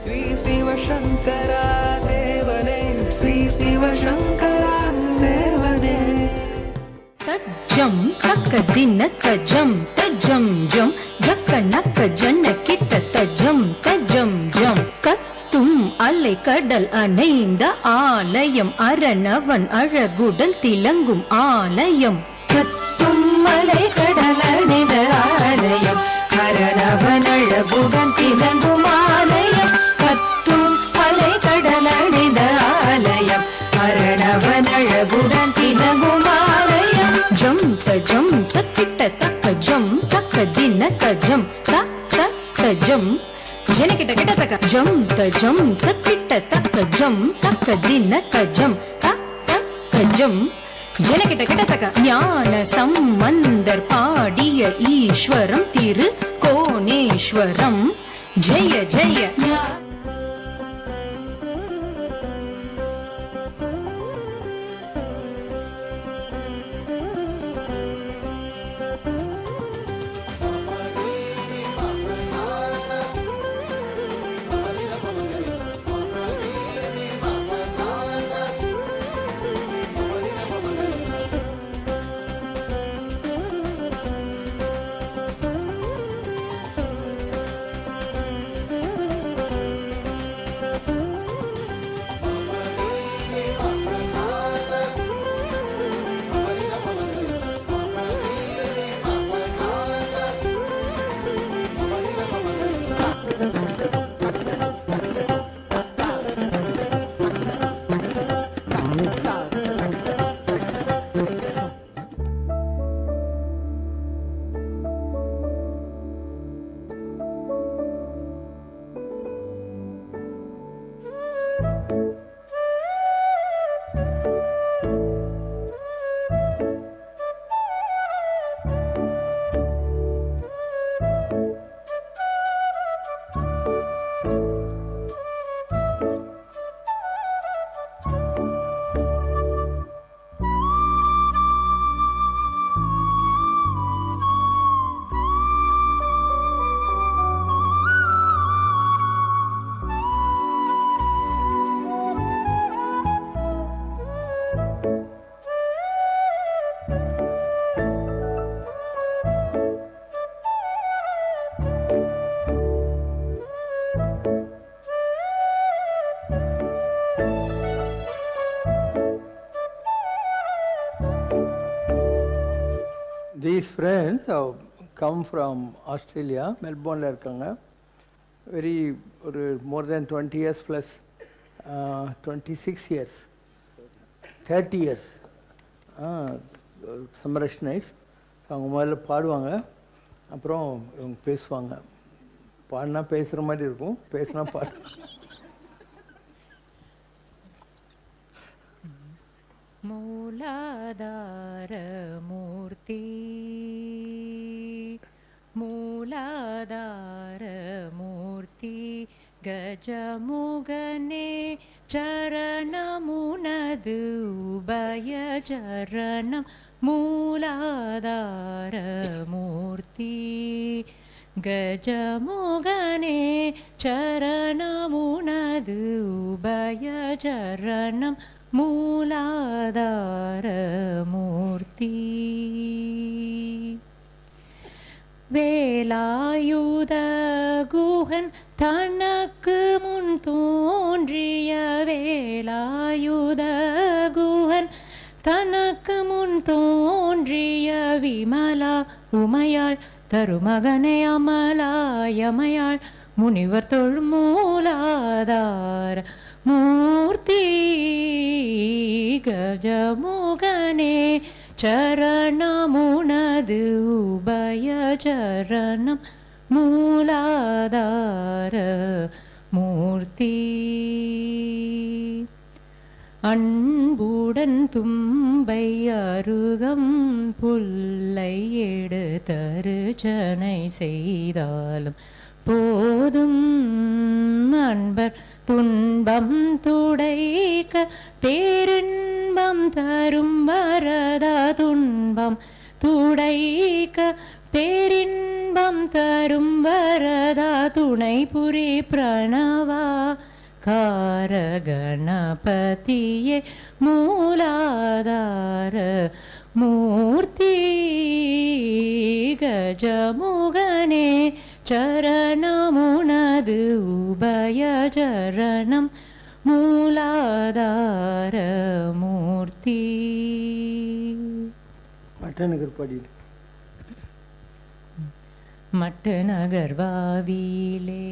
ஸ்ரீ சிவசங்கரா தேவனே ஸ்ரீ சிவசங்கரா தேவனே. தஜ்ஜம் தக்க தின தஜம் தஜம் ஜம் ஜக்க நக்க ஜன்ன கிட்ட தஜம் தஜம் ஜம். கத்தும் அலை கடல் அணைந்த ஆலயம் அரணவன் அழகுடல் திலங்கும் ஆலயம். கத்தும் அலை கடல் அணைந்த ஆலயம் அரணவன் அழகுடன் திலங்கும் ஆலயம். கத்தும் அலை கடல் அணைந்த ஆலயம் அரணவன் அழகுடன் திலங்கும் ஆலயம். ஜம் தஜம் தக்கிட்ட தக்க ஜம் தக்க தின தஜம் தக்க ஜம் ஜனகிட்ட கிட்ட தக்க ஜம் தஜம் தக்கிட்ட தக்க ஜம் தக்க தின தஜம் தக்க ஜம் ஜனகிட்ட கிட்ட தக்க. ஞான சம்பந்தர் பாடிய ஈஸ்வரம் திரு Koneswaram. Jaya Jaya. These friends have come from Australia, Melbourne இருக்காங்க. Very ஒரு more than 20 years plus 26 years 30 years சமரஷ்னைஸ். அவங்க முதல்ல பாடுவாங்க, அப்புறம் இவங்க பேசுவாங்க. பாடினா பேசுகிற மாதிரி இருக்கும், பேசினா பாடு. மூலாதார மூர்த்தி மூலாதார மூர்த்தி கஜமுகனே சரணமுனது உபய சரணம். மூலாதார மூர்த்தி கஜமுகனே சரணமுனது உபய சரணம். மூலாதார மூர்த்தி வேலாயுத குஹன் தனக்கு முன் தோன்றிய வேலாயுத குஹன் தனக்கு முன் தோன்றிய விமலா உமையாள் தருமகனே அமலாயமையாள் முனிவர் தொழு மூலாதார மூர்த்தி கஜமுகனே சரணமுனது உபய சரணம். மூலாதார மூர்த்தி அன்புடன் தும்பை அருகம் புல்லை எடுத்தருச்சனை செய்தாலும் போதும் அன்பர் துன்பம் துடைக்க பேரின்பம் தரும் வரத துன்பம் துடைக்க பேரின்பம் இன்பம் தரும் வரதா துணை புரி பிரணவா கார கணபதியே மூலாதார மூர்த்தி கஜமுகனே சரணமுனது உபய சரணம் மூலாதார மூர்த்தி. பட்டநகர் பாடிடு. மட்டு நகர் வாவிலே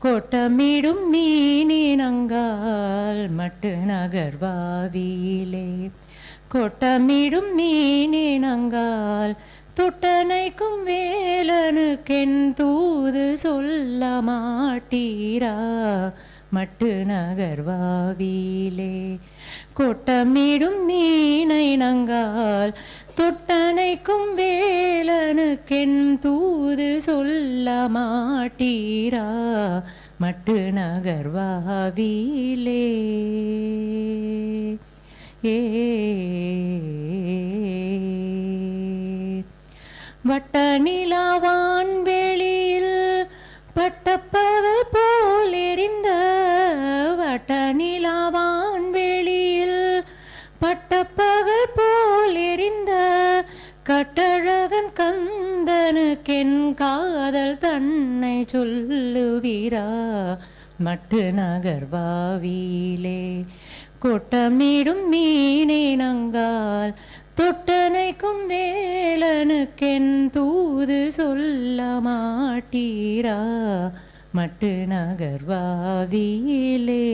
கொட்டமிடும் மீனினங்கால் மட்டு நகர் வாவிலே கொட்டமிடும் மீனினங்கால் தொட்டனைக்கும் வேலனுக்கென் தூது சொல்ல மாட்டீரா மட்டு நகர் வாவிலே கொட்டமிடும் மீனை நங்கால் தொட்டனைக்கும் வேலனுக்கென் தூது சொல்ல மாட்டீரா மட்டு நகர் வாவிலே. வட்ட நிலாவான் வெளியில் பட்டப்பவர் போல் எரிந்த வட்ட நிலாவான் வெளியில் பட்டப்பவர் போல் எரிந்த கட்டழகன் கந்தனுக்கென் காதல் தன்னை சொல்லுவீரா மட்டு நகர் வாவிலே கொட்டமிடும் மீனினங்கால் தொட்டனைக்கும் வேலனுக்கென் தூது சொல்ல மாட்டீரா மட்டு நகர் வாவிலே.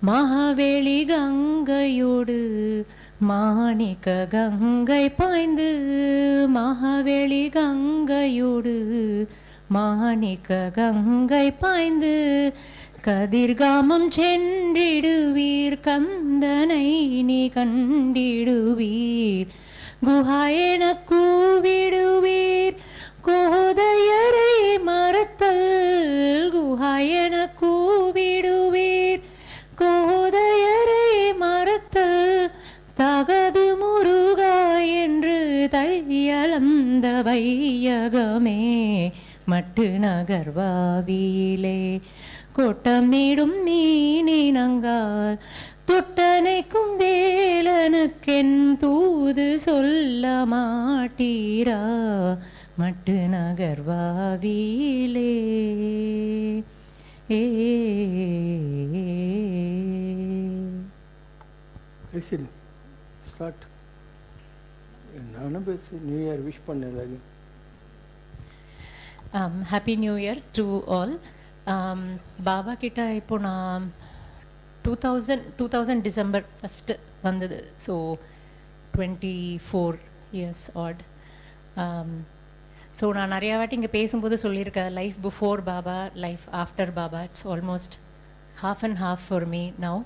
மகாவெளி கங்கையோடு மாணிக்க கங்கை பாய்ந்து மகாவெளி கங்கையோடு மாணிக்க கங்கை பாய்ந்து கதிர்காமம் சென்றிடுவீர் கந்தனை நீ கண்டிடுவீர் குஹாயென கூவிடுவீர் கோதையரை மறத்தல் குஹாயென கூவிடுவீர் கோதையரை மறத்தல் தகது முருகா என்று தையலந்த வையகமே மட்டு நகர் வாவிலே கொட்டமிடும் மீனினங்கால் தொட்டனைக்கும் வேலனுக்கென் தூது சொல்ல மாட்டீரா மட்டு நகர் வாவிலே. ஸ்டார்ட். நானும் பேசு நியூ இயர் விஷ் பண்ணேன். Happy New Year to all. Baba கிட்ட இப்போ நான் 2000 டிசம்பர் ஃபஸ்ட்டு வந்தது. So 24 years odd. ஸோ நான் நிறையா வாட்டி இங்கே பேசும்போது சொல்லியிருக்கேன் life before Baba life after Baba it's almost half and half for me now.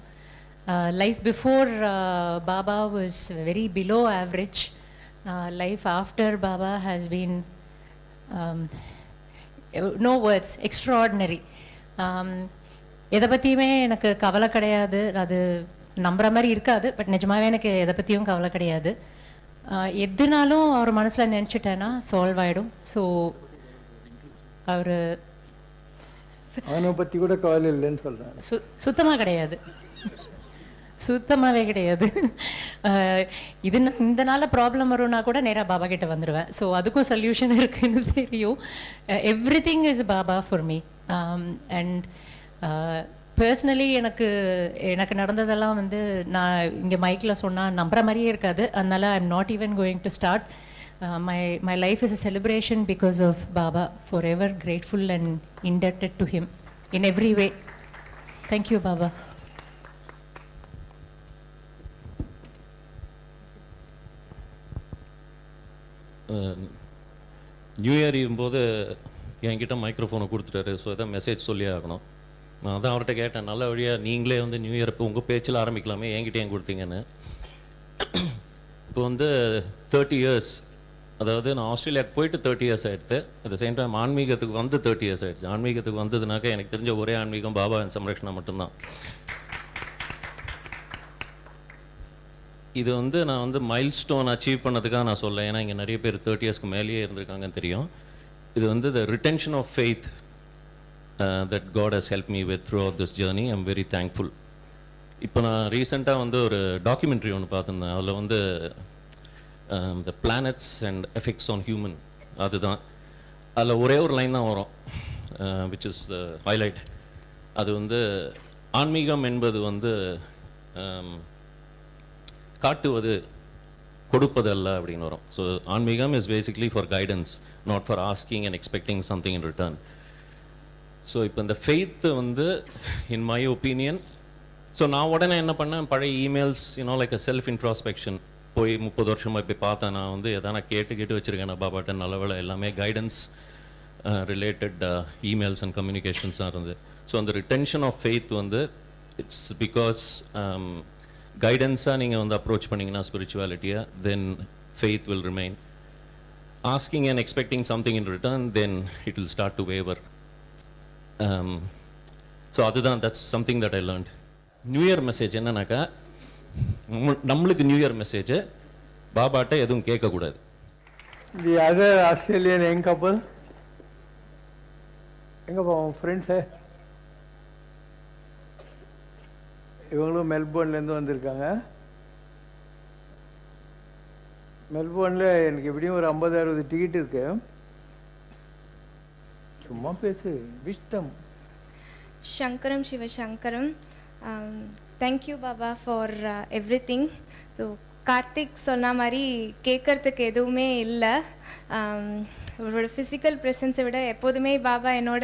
Life before Baba was very below average. Life after Baba has been no words, extraordinary. எதை பற்றியுமே எனக்கு கவலை கிடையாது, அது நம்புகிற மாதிரி இருக்காது, பட் நிஜமாகவே எனக்கு எதை பற்றியும் கவலை கிடையாது. எதுனாலும் அவர் மனசில் நினச்சிட்டேன்னா சால்வ் ஆகிடும். ஸோ அவர் அவனை பற்றி கூட கவலை இல்லைன்னு சொல்கிறேன். சுத்தமாக கிடையாது, சுத்தமாகவே கிடையாது. இது இந்த நாளில் ப்ராப்ளம் வரும்னா கூட நேராக பாபா கிட்ட வந்துடுவேன். ஸோ அதுக்கும் சொல்யூஷன் இருக்குன்னு தெரியும். Every thing is Baba for me. And personally எனக்கு நடந்ததெல்லாம் வந்து நான் இங்கே மைக்கில் சொன்னால் நம்புகிற மாதிரியே இருக்காது. அதனால I am not even going to start. My life is a celebration because of Baba. Forever grateful and indebted to him in every way. Thank you, Baba. New year போது என்கிட்ட மைக்ரோஃபோனை கொடுத்துட்டாரு. ஸோ எதாவது மெசேஜ் சொல்லி ஆகணும். நான் அதான் அவர்கிட்ட கேட்டேன், நல்ல வழியாக நீங்களே வந்து நியூ இயர் இப்போ உங்கள் பேச்சில் ஆரம்பிக்கலாமே, என்கிட்ட ஏன் கொடுத்தீங்கன்னு. இப்போ வந்து 30 years, அதாவது நான் ஆஸ்திரேலியாவுக்கு போயிட்டு 30 years ஆகிடுது. அட் த சேம் டைம் ஆன்மீகத்துக்கு வந்து 30 years ஆகிடுச்சு. ஆன்மீகத்துக்கு வந்ததுனாக்கா எனக்கு தெரிஞ்ச ஒரே ஆன்மீகம் பாபாவின் சம்ரக்ஷணம் மட்டும்தான். இது வந்து நான் வந்து மைல்ஸ்டோன் அச்சீவ் பண்ணதுக்காக நான் சொல்ல, ஏன்னா இங்கே நிறைய பேர் 30 இயர்ஸ்க்கு மேலேயே இருந்திருக்காங்கன்னு தெரியும். இது வந்து the retention of faith that God has help me with throughout this journey. I am very thankful. இப்போ நான் ரீசெண்டாக வந்து ஒரு டாக்குமெண்ட்ரி ஒன்று பார்த்துருந்தேன். அதில் வந்து த planets and effects on human, அதுதான். அதில் ஒரே ஒரு லைன் தான் வரும், விச் இஸ் த ஹைலைட். அது வந்து ஆன்மீகம் என்பது வந்து காட்டுவது கொடுப்பது அல்ல அப்படின்னு வரும். ஸோ ஆன்மீகம் is basically for guidance, not for asking and expecting something in return. So இப்போ இந்த ஃபெய்த்து வந்து இன் மை ஒப்பீனியன், ஸோ நான் உடனே என்ன பண்ணேன், பழைய இமெயில்ஸ் லைக் அ செல்ஃப் இன்ட்ராஸ்பெக்ஷன் போய் 30 வருஷமாக இப்போ பார்த்தேன். நான் வந்து எதனா கேட்டு வச்சுருக்கேன் நான் பாபாட்ட. நல்ல வேளை எல்லாமே கைடன்ஸ் ரிலேட்டட் இமெயில்ஸ் அண்ட் கம்யூனிகேஷன்ஸாக இருந்தது. ஸோ அந்த ரிட்டென்ஷன் ஆஃப் ஃபெய்த் வந்து இட்ஸ் பிகாஸ் கைடன்ஸாக நீங்கள் வந்து அப்ரோச் பண்ணிங்கன்னா ஸ்பிரிச்சுவாலிட்டியை, then faith will remain. Asking and expecting something in return, then it will start to waver. So அதுதான், that's something that I learned. New year message என்னன்னாக்கா, நம்மளுக்கு new year message பாபாட்ட எதுவும் கேட்கக்கூடாது. தி அதர் ஆஸ்திரேலியன் யங் கப்பல் எங்கே போவோம் friends, இவங்களும் மெல்போர்ன்லேருந்து வந்திருக்காங்க. மெல்போர்னில் எனக்கு எப்படியும் ஒரு 50-60 டிக்கெட் இருக்கு. சும்மா பேசு, விஷ்டம். Shankaram Shiva Shankaram. Thank you Baba for everything. So Karthik சொன்ன மாதிரி கேட்கறதுக்கு எதுவுமே இல்லை. அவரோட ஃபிசிக்கல் ப்ரெசன்ஸை விட எப்போதுமே பாபா என்னோட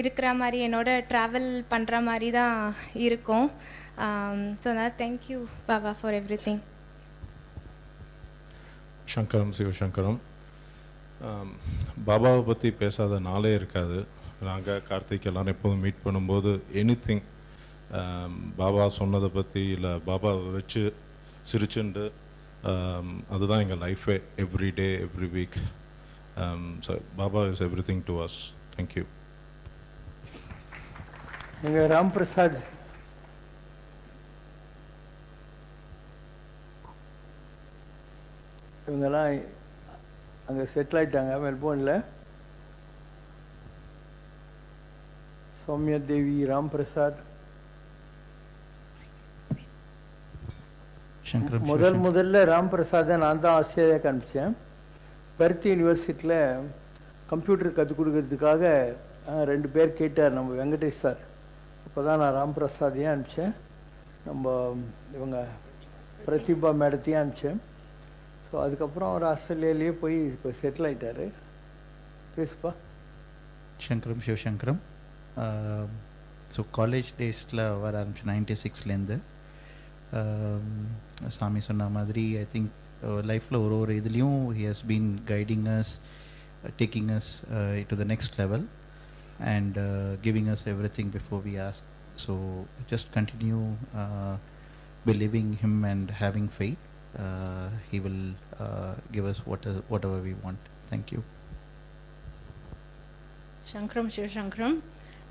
இருக்கிற மாதிரி, என்னோட ட்ராவல் பண்ணுற மாதிரி தான் இருக்கும். ஸோ நான் thank you Baba for everything. Shankaram Sivashankaram. பாபாவை பற்றி பேசாத நாளே இருக்காது. நாங்கள் கார்த்திக் எல்லோரும் எப்போதும் மீட் பண்ணும்போது எனிதிங் பாபா சொன்னதை பற்றி இல்லை பாபாவை வச்சு சிரிச்சுண்டு, அதுதான் எங்கள் லைஃபே. Every day every week. So Baba is every thing to us. Thank you. நீங்கள் ராம் பிரசாத் இவங்கெல்லாம் அங்கே செட்டில் ஆகிட்டாங்க மெல்போர்னில். சௌமியா தேவி, ராம் பிரசாத். முதல்ல ராம் பிரசாத்தை நான் தான் ஆஸ்திரேலியாவுக்கு அனுப்பிச்சேன். பெர்த் யூனிவர்சிட்டியில் கம்ப்யூட்டர் கற்றுக் கொடுக்கறதுக்காக 2 பேர் கேட்டார் நம்ம வெங்கடேஷ் சார். அப்போ தான் நான் ராம் பிரசாத்தையும் அனுப்பிச்சேன், நம்ம இவங்க பிரதிபா மேடத்தையும் அனுப்பிச்சேன். ஸோ அதுக்கப்புறம் அவர் ஆஸ்திரேலியாலேயே போய் இப்போ செட்டில் ஆகிட்டார். பேசுப்பா. சங்கரம் சிவசங்கரம். ஸோ காலேஜ் டேஸில் வர ஆரம்பிச்சு 96லேருந்து. சாமி சொன்ன மாதிரி ஐ திங்க் லைஃப்பில் ஒரு இதுலேயும் he has been guiding us, taking us to the next level and giving us everything before we ask. So just continue believing him and having faith. He will give us whatever we want. Thank you. Shankaram Shiva Shankaram.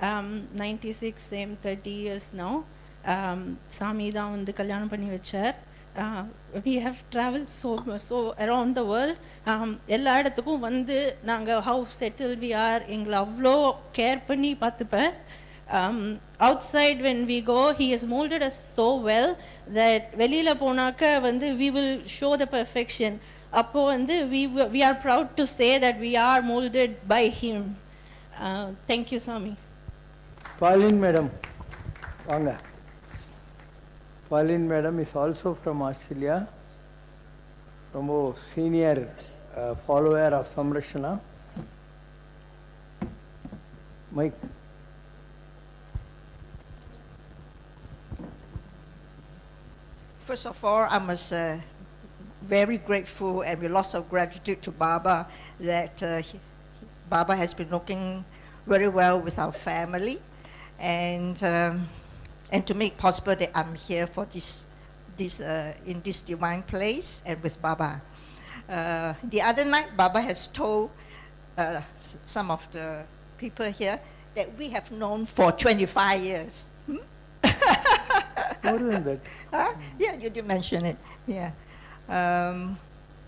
96, same 30 years now. Sami da vandu kalyanam panni vechar. We have traveled so around the world. எல்லா இடத்துக்கும் வந்து நாங்கள் how settled we are எங்களை அவ்வளோ care பண்ணி பார்த்துப்பேன். Outside when we go, he has molded us so well that வெளியில போனாக்க வந்து we will show the perfection. அப்போ வந்து we are proud to say that we are molded by him. Thank you Swami. Pauline madam வாங்க. Pauline madam is also from Australia. ரொம்ப senior follower of Samrashana. Mike. First of all, I must very grateful and with lots of gratitude to Baba that Baba has been looking very well with our family, and to make possible that I'm here for this in this divine place and with Baba. The other night, Baba has told some of the people here that we have known for 25 years. More than that. Yeah, you did mention it. Yeah.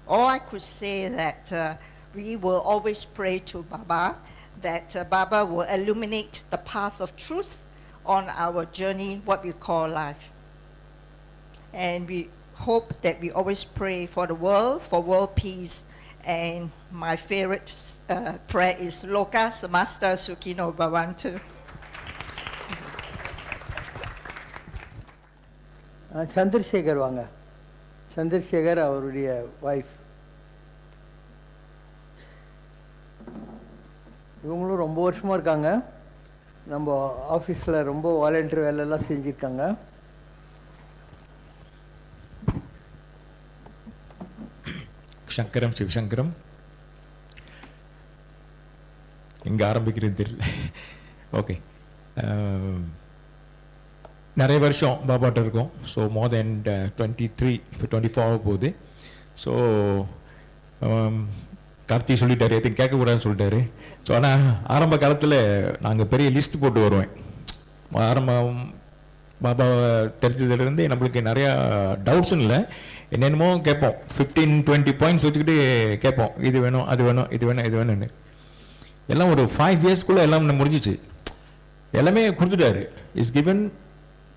All I could say that we will always pray to Baba, that Baba will illuminate the path of truth on our journey, what we call life. And we hope that we always pray for the world, for world peace. And my favorite prayer is Loka Samasta Sukhino Bhavantu. Chandrasekar வாங்க. சந்திரசேகர் அவருடைய wife. இவங்களும் ரொம்ப வருஷமாக இருக்காங்க. நம்ம ஆஃபீஸில் ரொம்ப volunteer வேலையெல்லாம் செஞ்சுருக்காங்க. சங்கரம் சிவசங்கரம். இங்கே ஆரம்பிக்கிறது தெரியல. ஓகே, நிறைய வருஷம் பாபாட்ட இருக்கும். ஸோ மோர் தென் 23 இப்போ 24 ஆக போகுது. ஸோ கார்த்தி சொல்லிட்டாரு, எதுவும் கேட்கக்கூடாதுன்னு சொல்லிட்டாரு. ஸோ ஆனால் ஆரம்ப காலத்தில் நாங்கள் பெரிய லிஸ்ட் போட்டு வருவேன். ஆரம்பம் பாபாவை தெரிஞ்சதுலேருந்து நம்மளுக்கு நிறையா டவுட்ஸும் இல்லை, என்னென்னமோ கேட்போம். 15-20 பாயிண்ட்ஸ் வச்சுக்கிட்டு கேட்போம், இது வேணும் அது வேணும் இது வேணும் இது வேணும்னு. எல்லாம் ஒரு 5 இயர்ஸ்க்குள்ளே எல்லாம் முடிஞ்சிச்சு, எல்லாமே கொடுத்துட்டாரு. Is given.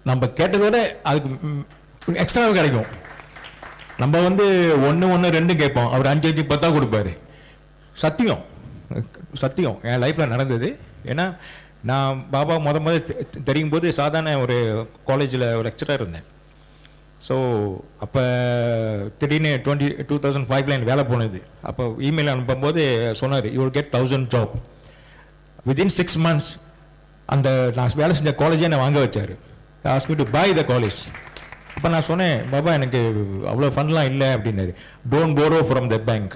நம்ம கேட்டதோட அதுக்கு எக்ஸ்ட்ராவாக கிடைக்கும். நம்ம 1-1-2 கேட்போம், அவர் 5-5 10 கொடுப்பாரு. சத்தியம் சத்தியம் என் லைஃப்பில் நடந்தது. ஏன்னா நான் பாபா தெரியும் போது சாதாரண ஒரு காலேஜில் ஒரு லெக்சராக இருந்தேன். ஸோ அப்போ திடீர்னு 2005 எனக்கு வேலை போனது. அப்போ இமெயில் அனுப்பும்போது சொன்னார், you will get 1000 job within 6 months. அந்த நான் வேலை செஞ்ச காலேஜே என்னை வாங்க வச்சார். asked me to buy the college. அப்போ நான் சொன்னேன், பாபா எனக்கு அவ்வளோ ஃபண்ட்லாம் இல்லை அப்படின்னாரு. Don't borrow from the bank.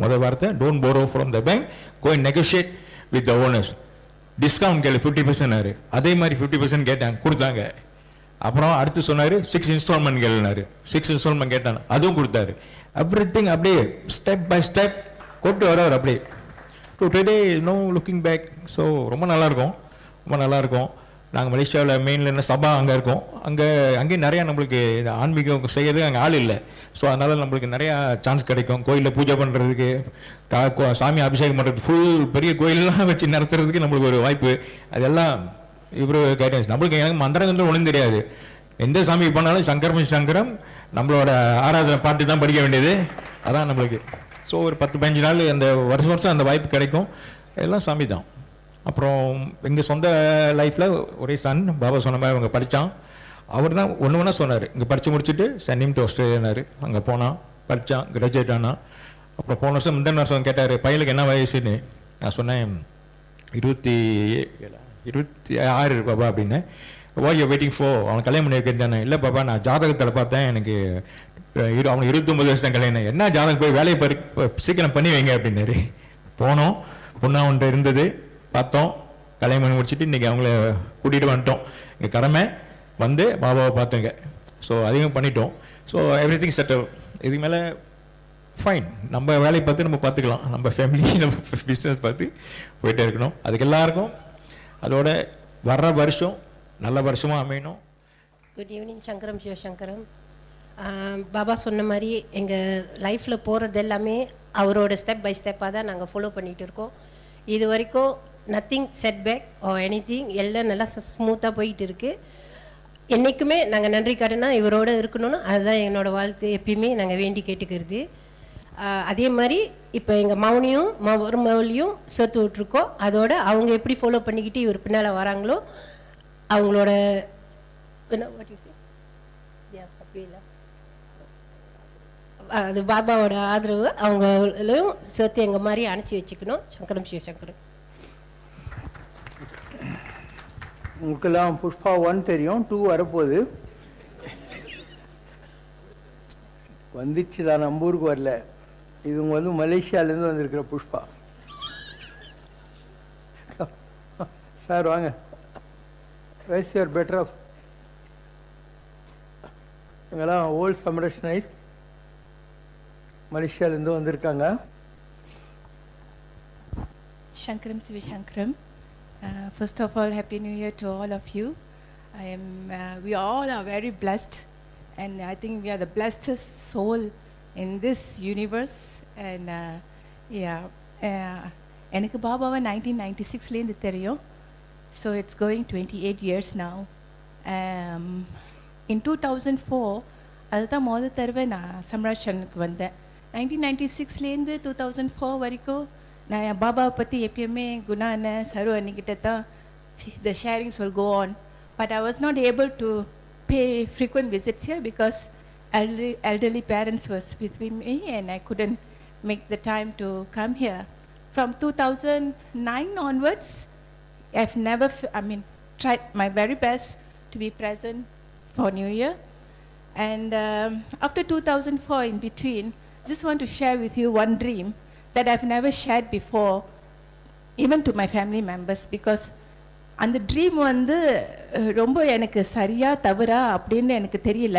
முதல் வார்த்தை, don't borrow from the bank, go and negotiate with the owners. Discount கேளு 50%. அதே மாதிரி 50% கேட்டாங்க, கொடுத்தாங்க. அப்புறம் அடுத்து சொன்னார் 6 இன்ஸ்டால்மெண்ட் கேளுனாரு. 6 இன்ஸ்டால்மெண்ட் கேட்டாங்க, அதுவும் கொடுத்தாரு. எவ்ரிதிங் அப்படியே ஸ்டெப் பை ஸ்டெப் கொண்டு வர்றாரு அப்படியே. To today no looking back. So ரொம்ப நல்லாயிருக்கும், ரொம்ப நல்லாயிருக்கும். நாங்கள் மலேசியாவில் மெயினில் என்ன சபா அங்கே இருக்கோம். அங்கேயும் நிறையா நம்மளுக்கு ஆன்மீகம் செய்கிறது அங்கே ஆள் இல்லை. ஸோ அதனால் நம்மளுக்கு நிறையா சான்ஸ் கிடைக்கும். கோயிலில் பூஜை பண்ணுறதுக்கு, சாமி அபிஷேகம் பண்ணுறதுக்கு, ஃபுல் பெரிய கோயிலெலாம் வச்சு நடத்துறதுக்கு நம்மளுக்கு ஒரு வாய்ப்பு. அதெல்லாம் இவர் கைடன்ஸ். நம்மளுக்கு எனக்கு மந்திரங்கள் ஒன்றும் தெரியாது. எந்த சாமி பண்ணாலும் சங்கரம் சங்கரம் நம்மளோட ஆராதனை பாட்டு தான் படிக்க வேண்டியது, அதான் நம்மளுக்கு. ஸோ ஒரு 10-15 நாள் அந்த வருஷம் அந்த வாய்ப்பு கிடைக்கும். எல்லாம் சாமி தான். அப்புறம் எங்கள் சொந்த லைஃப்பில் ஒரே சன், பாபா சொன்ன மாதிரி அவங்க படித்தான். அவர் தான் ஒன்று சொன்னார், இங்கே படித்து முடிச்சுட்டு சென்ட் ஹிம் டு ஆஸ்திரேலியானாரு. அங்கே போனான், படித்தான், கிராஜுவேட் ஆனான். அப்புறம் போன வருஷம் முந்தின வருஷம் கேட்டார், பையனுக்கு என்ன வயசுன்னு. நான் சொன்னேன் 26 பாபா அப்படின்னு. வாட் யூ வெயிட்டிங் ஃபார், அவன் கல்யாணம் பண்ணி வைக்கிறதானே. இல்லை பாபா, நான் ஜாதகத்தில் பார்த்தேன், எனக்கு அவனுக்கு 29 வயசு தான் கல்யாணம். என்ன ஜாதகம், போய் வேலையை சீக்கிரம் பண்ணி வைங்க அப்படின்னாரு. போனோம், பொண்ணா ஒன்று இருந்தது, பார்த்தோம், கல்யாணம் பண்ணி முடிச்சுட்டு இன்றைக்கி அவங்கள கூட்டிகிட்டு வந்துட்டோம். எங்கள் கடமை பாபாவை பார்த்துங்க. ஸோ அதையும் பண்ணிட்டோம். So every thing settle. இதுக்கு மேலே ஃபைன், நம்ம வேலையை பார்த்து நம்ம பார்த்துக்கலாம், நம்ம ஃபேமிலி நம்ம பிஸ்னஸ் பார்த்து போயிட்டே இருக்கணும். அதுக்கு எல்லாருக்கும் அதோட வர்ற வருஷம் நல்ல வருஷமாக அமையணும். குட் ஈவினிங் சங்கரம் சிவசங்கரம். பாபா சொன்ன மாதிரி எங்கள் லைஃப்பில் போகிறது எல்லாமே அவரோட ஸ்டெப் பை ஸ்டெப்பாக தான் நாங்கள் ஃபாலோ பண்ணிகிட்டு இருக்கோம். இது வரைக்கும் நத்திங் செட்பேக் ஓ எனிதிங், எல்லாம் நல்லா ஸ்மூத்தாக போயிட்டு இருக்குது. என்றைக்குமே நாங்கள் நன்றி கடனா இவரோட இருக்கணும்னு அதுதான் என்னோடய வாழ்த்து எப்பயுமே நாங்கள் வேண்டி கேட்டுக்கிறது. அதே மாதிரி இப்போ எங்கள் மௌனியும் மருமவளையும் சேர்த்து விட்ருக்கோம். அதோட அவங்க எப்படி ஃபாலோ பண்ணிக்கிட்டு இவர் பின்னால் வராங்களோ அவங்களோட அது பாபாவோட ஆதரவு அவங்களையும் சேர்த்து எங்கள் மாதிரி அனுப்பிச்சி வச்சுக்கணும். சங்கரம் சிவசங்கரம். உங்களுக்கெல்லாம் புஷ்பா 1 தெரியும், 2 வரப்போகுது. வந்துச்சு தான், நம்ம ஊருக்கு வரல. இவங்க மலேசியாவிலேருந்து வந்திருக்கிற புஷ்பா. சார் வாங்க. Where's your better half. இவங்கெல்லாம் ஓல்ட் சமரஷ்னைஸ் மலேசியாவிலேருந்து வந்திருக்காங்க. Shankaram Siva Shankaram. First of all, Happy New Year to all of you. We all are very blessed, and I think we are the blessedest soul in this universe. And எனக்கு பாபாவை 1996 தெரியும். So it's going 28 years now. In 2004 அதுதான் முதல் தடவை நான் சம்ராஷனுக்கு வந்தேன். 1996 2004 வரைக்கும் நான் பாபாவை பற்றி எப்பயுமே குணா அண்ணன் சரு அண்ணிக்கிட்ட தான் the sharings will go on. But I was not able to pay frequent visits here because elderly parents was with me and I couldn't make the time to come here. From 2009 onwards, I've never, tried my very best to be present for New Year. And after 2004 in between, I just want to share with you one dream that I've never shared before, even to my family members, because அந்த dream ரொம்ப எனக்கு சரியா தவறா அப்படின்னு எனக்கு தெரியல.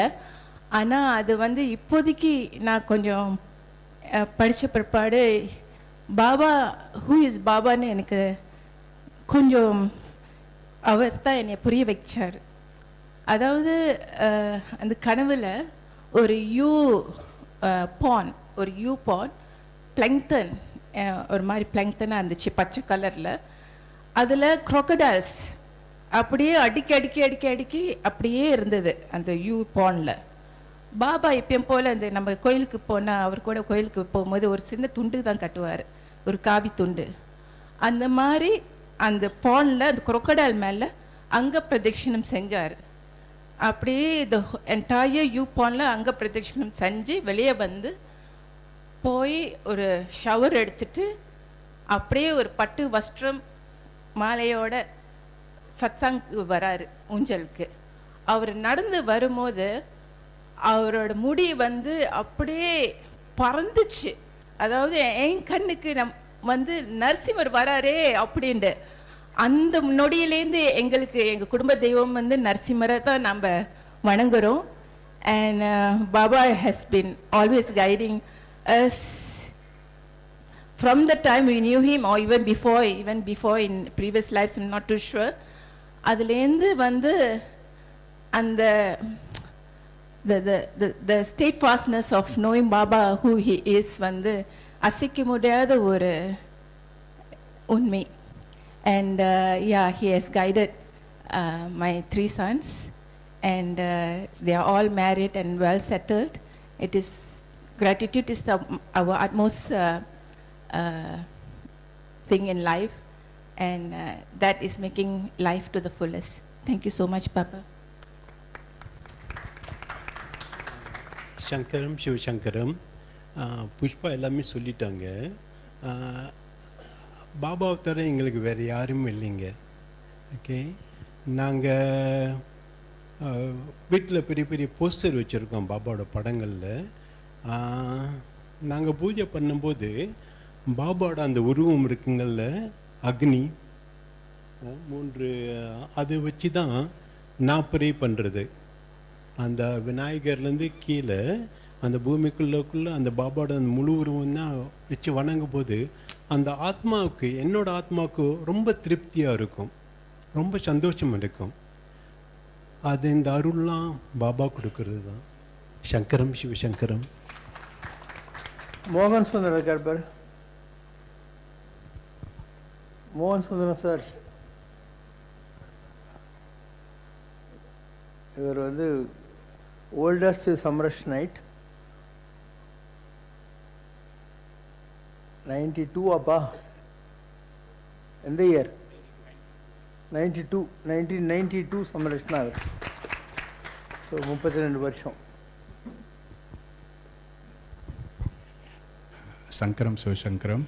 ஆனால் அது இப்போதைக்கு நான் கொஞ்சம் படித்த பிற்பாடு பாபா ஹூ இஸ் பாபான்னு எனக்கு கொஞ்சம் அவர் தான் என்னை புரிய வச்சார். அதாவது அந்த கனவில் ஒரு யூ பான் பிளங்க்டன் ஒரு மாதிரி பிளங்க்டனாக இருந்துச்சு பச்சை கலரில். அதில் crocodiles அப்படியே அடுக்கி அப்படியே இருந்தது அந்த யூ பானில். பாபா எப்பயும் போல் அந்த நம்ம கோயிலுக்கு போனால் அவர் கூட கோயிலுக்கு போகும்போது ஒரு சின்ன துண்டு தான் கட்டுவார், ஒரு காவி துண்டு. அந்த மாதிரி அந்த பானில் அந்த crocodile மேலே அங்க பிரதட்சிணம் செஞ்சார். அப்படியே த என்டையர் யூ பானில் அங்க பிரதட்சிணம் செஞ்சு வெளியே வந்து போய் ஒரு ஷவர் எடுத்துட்டு அப்படியே ஒரு பட்டு வஸ்திரம் மாலையோட சத்சங்கு வராரு ஊஞ்சலுக்கு. அவர் நடந்து வரும்போது அவரோட முடி அப்படியே பறந்துச்சு. அதாவது என் கண்ணுக்கு நரசிம்மர் வராரே அப்படின்ட்டு அந்த நொடியிலேருந்து எங்களுக்கு எங்கள் குடும்ப தெய்வம் நரசிம்மரை தான் நம்ம வணங்குறோம். And Baba has been always guiding us from the time we knew him or even before in previous lives, I'm not too sure. அதுலேருந்து அந்த the steadfastness of knowing Baba who he is அசைக்க முடியாத ஒரு உண்மை. And he has guided my 3 sons and they are all married and well settled. Gratitude is our utmost thing in life, and that is making life to the fullest. Thank you so much, Papa. சங்கரம் சிவசங்கரம் புஷ்பா எல்லாமே சொல்லிட்டாங்க. பாபாவை தவிர எங்களுக்கு வேறு யாரும் இல்லைங்க. Okay, நாங்கள் வீட்டில் பெரிய பெரிய போஸ்டர் வச்சுருக்கோம் பாபாவோட படங்களில். நாங்கள் பூஜை பண்ணும்போது பாபாவோட அந்த உருவம் இருக்குங்கள்ல அக்னி 3 அதை வச்சு தான் நான் ப்ரே பண்ணுறது. அந்த விநாயகர்லேருந்து கீழே அந்த பூமிக்குள்ளே அந்த பாபாவோட அந்த முழு உருவம் தான் வச்சு வணங்கும் போது அந்த ஆத்மாவுக்கு என்னோட ஆத்மாவுக்கு ரொம்ப திருப்தியாக இருக்கும், ரொம்ப சந்தோஷம் இருக்கும். அது இந்த அருள்லாம் பாபா கொடுக்கறது தான். சங்கரம் சிவசங்கரம். மோகன் சுந்தரம் இருக்கார் பாரு. மோகன் சுந்தரம் சார் இவர் ஓல்டஸ்ட் சம்ரஷ்னைட். 92 அப்பா. எந்த இயர்? 1992 சம்ரஷ்னா. ஸோ 32 வருஷம். சங்கரம் சிவசங்கரம்.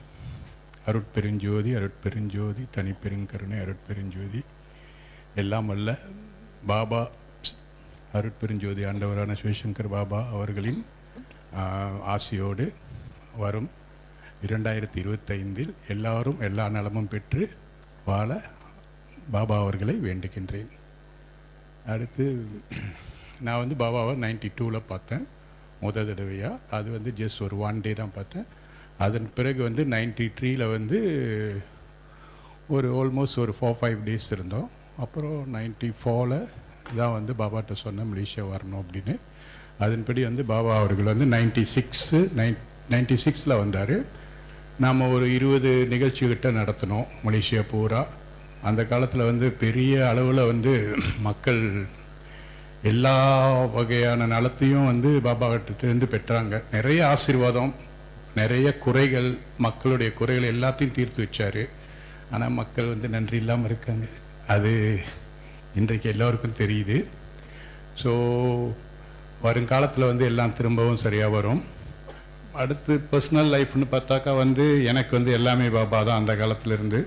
அருட்பெருஞ்சோதி அருட்பெருஞ்சோதி தனிப்பெருங்கருணை அருட்பெருஞ்சோதி எல்லாம் அல்ல பாபா அருட்பெருஞ்சோதி ஆண்டவரான சிவசங்கர் பாபா அவர்களின் ஆசியோடு வரும் 2025 எல்லாரும் எல்லா நலமும் பெற்று வாழ பாபா அவர்களை வேண்டுகின்றேன். அடுத்து நான் பாபாவை 92 பார்த்தேன் முதல் தடவையாக. அது ஜஸ்ட் ஒரு 1 டே தான் பார்த்தேன். அதன் பிறகு 93 ஒரு ஆல்மோஸ்ட் ஒரு 4-5 டேஸ் இருந்தோம். அப்புறம் 94 தான் வந்து பாபாட்ட சொன்ன மலேசியா வரணும் அப்படின்னு. அதன்படி வந்து பாபா அவர்கள் வந்து 96 வந்தார். நாம் ஒரு 20 நிகழ்ச்சிகிட்ட நடத்தினோம் மலேசியா பூரா. அந்த காலத்தில் வந்து பெரிய அளவில் வந்து மக்கள் எல்லா வகையான நலத்தையும் வந்து பாபா கிட்டேருந்து பெற்றாங்க. நிறைய ஆசீர்வாதம், நிறைய குறைகள், மக்களுடைய குறைகள் எல்லாத்தையும் தீர்த்து வச்சார். ஆனால் மக்கள் வந்து நன்றி இல்லாமல் இருக்காங்க. அது இன்றைக்கு எல்லோருக்கும் தெரியுது. ஸோ வருங்காலத்தில் வந்து எல்லாம் திரும்பவும் சரியாக வரும். அடுத்து பர்சனல் லைஃப்னு பார்த்தாக்கா வந்து எனக்கு வந்து எல்லாமே பாபா தான். அந்த காலத்திலேருந்து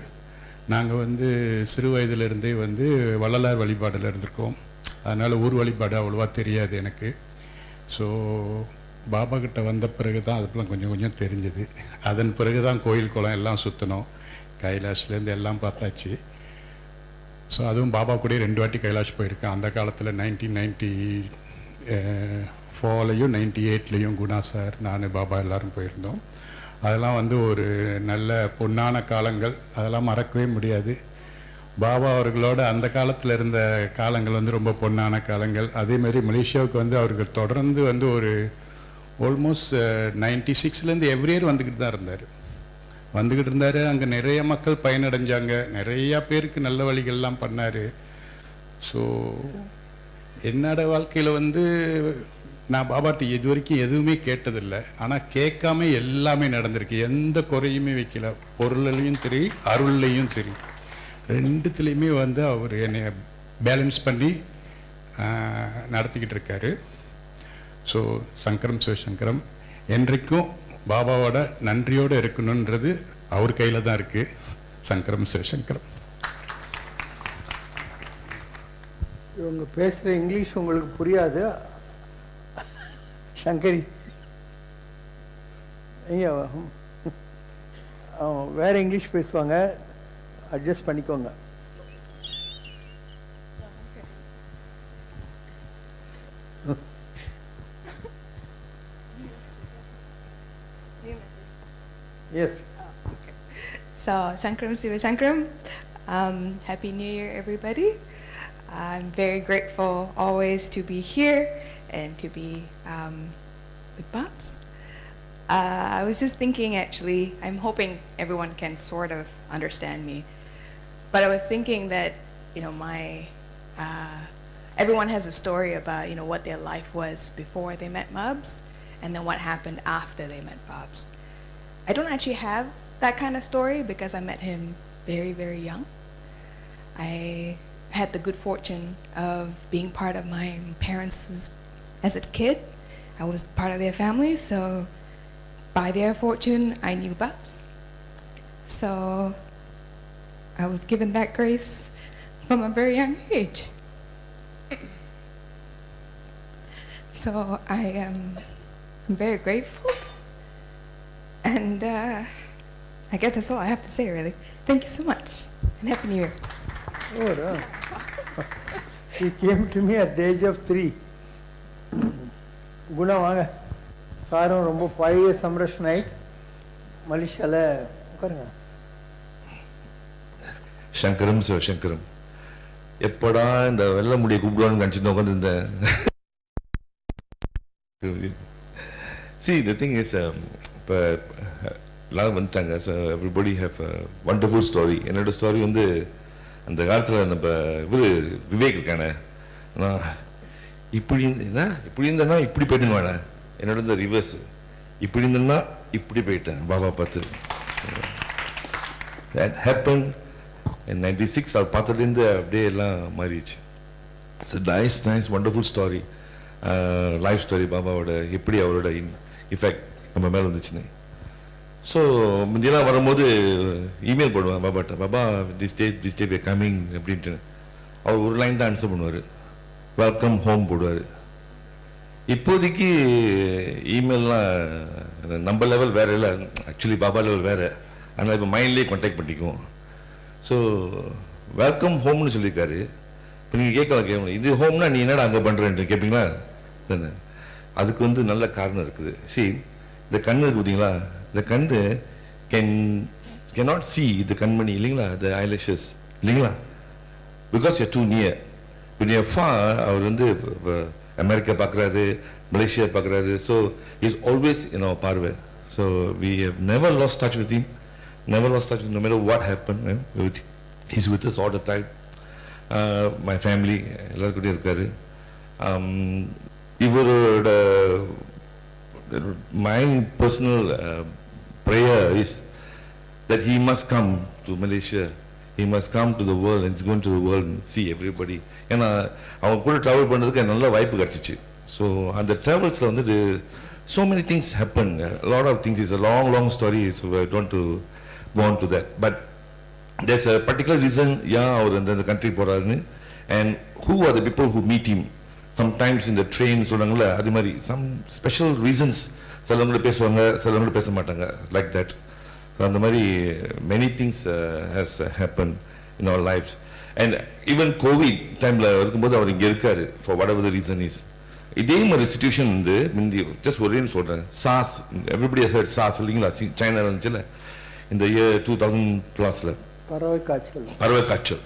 நாங்கள் வந்து சிறு வயதிலிருந்தே வந்து வள்ளலார் வழிபாடில் இருந்திருக்கோம். அதனால் ஊர் வழிபாடு அவ்வளோவா தெரியாது எனக்கு. ஸோ பாபா கிட்ட வந்த பிறகு தான் அதுக்கெல்லாம் கொஞ்சம் கொஞ்சம் தெரிஞ்சது. அதன் பிறகு தான் கோயில் குளம் எல்லாம் சுற்றினோம். கைலாஷ்லேருந்து எல்லாம் பார்த்தாச்சு. ஸோ அதுவும் பாபா கூட 2 வாட்டி கைலாஷ் போயிருக்கேன். அந்த காலத்தில் 1994லையும் 98லையும் குணா சார், நான், பாபா எல்லோரும் போயிருந்தோம். அதெல்லாம் வந்து ஒரு நல்ல பொன்னான காலங்கள். அதெல்லாம் மறக்கவே முடியாது. பாபா அவர்களோட அந்த காலத்தில் இருந்த காலங்கள் வந்து ரொம்ப பொன்னான காலங்கள். அதேமாதிரி மலேசியாவுக்கு வந்து அவர்கள் தொடர்ந்து வந்து ஒரு ஆல்மோஸ்ட் 96லேருந்து எவ்ரி இயர் வந்துக்கிட்டு தான் இருந்தார். அங்கே நிறைய மக்கள் பயனடைஞ்சாங்க. நிறையா பேருக்கு நல்ல வழிகள்லாம் பண்ணார். ஸோ என்னோட வாழ்க்கையில் வந்து நான் பாபாட்ட இது வரைக்கும் எதுவுமே கேட்டதில்லை. ஆனால் கேட்காம எல்லாமே நடந்திருக்கு. எந்த குறையுமே வைக்கல. பொருள்லையும் சரி, அருள்லையும் சரி, ரெண்டுத்துலேயுமே வந்து அவர் என்னை பேலன்ஸ் பண்ணி நடத்திக்கிட்டு இருக்காரு. ஸோ சங்கரம் சிவசங்கரம் என்றைக்கும் பாபாவோட நன்றியோடு இருக்கணுன்றது அவர் கையில் தான் இருக்குது. சங்கரம் சிவசங்கரம். இவங்க பேசுகிற இங்கிலீஷ் உங்களுக்கு புரியாது. சங்கரி ஐயா வேறு இங்கிலீஷ் பேசுவாங்க, அட்ஜஸ்ட் பண்ணிக்கோங்க. Yes. Okay. So, Shankaram Siva Shankaram, Happy New Year, everybody. I'm very grateful always to be here and to be with Babs. I was just thinking, actually, I'm hoping everyone can sort of understand me, but I was thinking that, everyone has a story about, what their life was before they met Babs, and then what happened after they met Babs. I don't actually have that kind of story because I met him very, very young. I had the good fortune of being part of my parents' as a kid. I was part of their family, so by their fortune, I knew Babs. So I was given that grace from a very young age. So I am very grateful. And I guess that's all I have to say, really. Thank you so much, and Happy New Year. Oh, no. He came to me at the age of 3. Guna vaanga. Saarum romba 5 years Samrashna night. Malaysiala ukarunga. Shankaram sir, Shankaram. எப்படா இந்த வெள்ள முடியை கூப்பிடுவான்னு நினச்சிட்டு உட்காந்துருந்தேன். See, the thing is, இப்போ எல்லாரும் வந்துட்டாங்க. So everybody have a wonderful story. என்னோட ஸ்டோரி வந்து அந்த காலத்தில் நம்ம விவேக் இருக்கானே, நான் இப்படி இருந்தேன்னா இப்படி போயிட்டேன்னு வேணேன். என்னோட இந்த ரிவர்ஸ், இப்படி இருந்தேன்னா இப்படி போயிட்டேன் பாபா பார்த்து. That happen in 96. அவர் பார்த்ததுலேருந்து அப்படியே எல்லாம் மாறிடுச்சு. It's nice wonderful story, life story. பாபாவோட எப்படி அவரோட இஃபெக்ட் நம்ம மேலே வந்துச்சுன்னு. ஸோ முந்தியெல்லாம் வரும்போது இமெயில் போடுவேன் பாபாட்ட, Baba this day we coming அப்படின்ட்டு. அவர் ஒரு லைன் தான் ஆன்சர் பண்ணுவார், வெல்கம் ஹோம் போடுவார். இப்போதைக்கு இமெயில்லாம் நம்ம லெவல் வேறு இல்லை, ஆக்சுவலி பாபா லெவல் வேறு. அதனால் இப்போ மைண்ட்லேயே கான்டாக்ட் பண்ணிக்குவோம். ஸோ வெல்கம் ஹோம்னு சொல்லியிருக்காரு. இப்போ நீங்கள் கேட்கலாம், இது ஹோம்னா நீ என்னடா அங்கே பண்ணுறேன்ட்டு கேட்பீங்களா? தானே, அதுக்கு வந்து நல்ல காரணம் இருக்குது. சரி, இந்த கண்ணு இருக்கு பார்த்தீங்களா, இந்த கண்ணு cannot see, இந்த கண்மணி இல்லைங்களா, the eyelashes இல்லைங்களா, because you're too near. when you're far அவர் வந்து அமெரிக்கா பார்க்குறாரு, மலேசியா பார்க்குறாரு. ஸோ இஸ் ஆல்வேஸ் இன் அவர் பார்வை. So we have never lost touch with him, never lost touch no matter what happened. He's with us all the time. My family எல்லாருக்கூட இருக்காரு. இவரோட my personal prayer is that he must come to Malaysia. He must come to the world and he's going to the world and see everybody. ஏன்னா அவங்க கூட travel பண்ணுறதுக்கு நல்ல வாய்ப்பு கிடச்சிச்சு. So அந்த ட்ராவல்ஸில் வந்து so many things happen. A lot of things is a long story, so I don't want to go on to that. But there's a particular reason அவர் அந்த country போகிறாருன்னு. And who are the people who meet him? Sometimes in the train சொல்கிறாங்களே அது மாதிரி some special reasons. சிலவங்களை பேசுவாங்க, சிலவங்களை பேச மாட்டாங்க, like that. So அந்த மாதிரி many things has happened in our lives. And even COVID டைமில் இருக்கும்போது அவர் இங்கே இருக்காரு for whatever the reason is. இதே மாதிரி சிச்சுவேஷன் வந்து முந்தி ஜஸ்ட் ஒரேன்னு சொல்கிறேன், SARS, everybody has heard SARS இல்லைங்களா, சைனா இருந்துச்சுல இந்த இயர் 2000+. பறவை காய்ச்சல்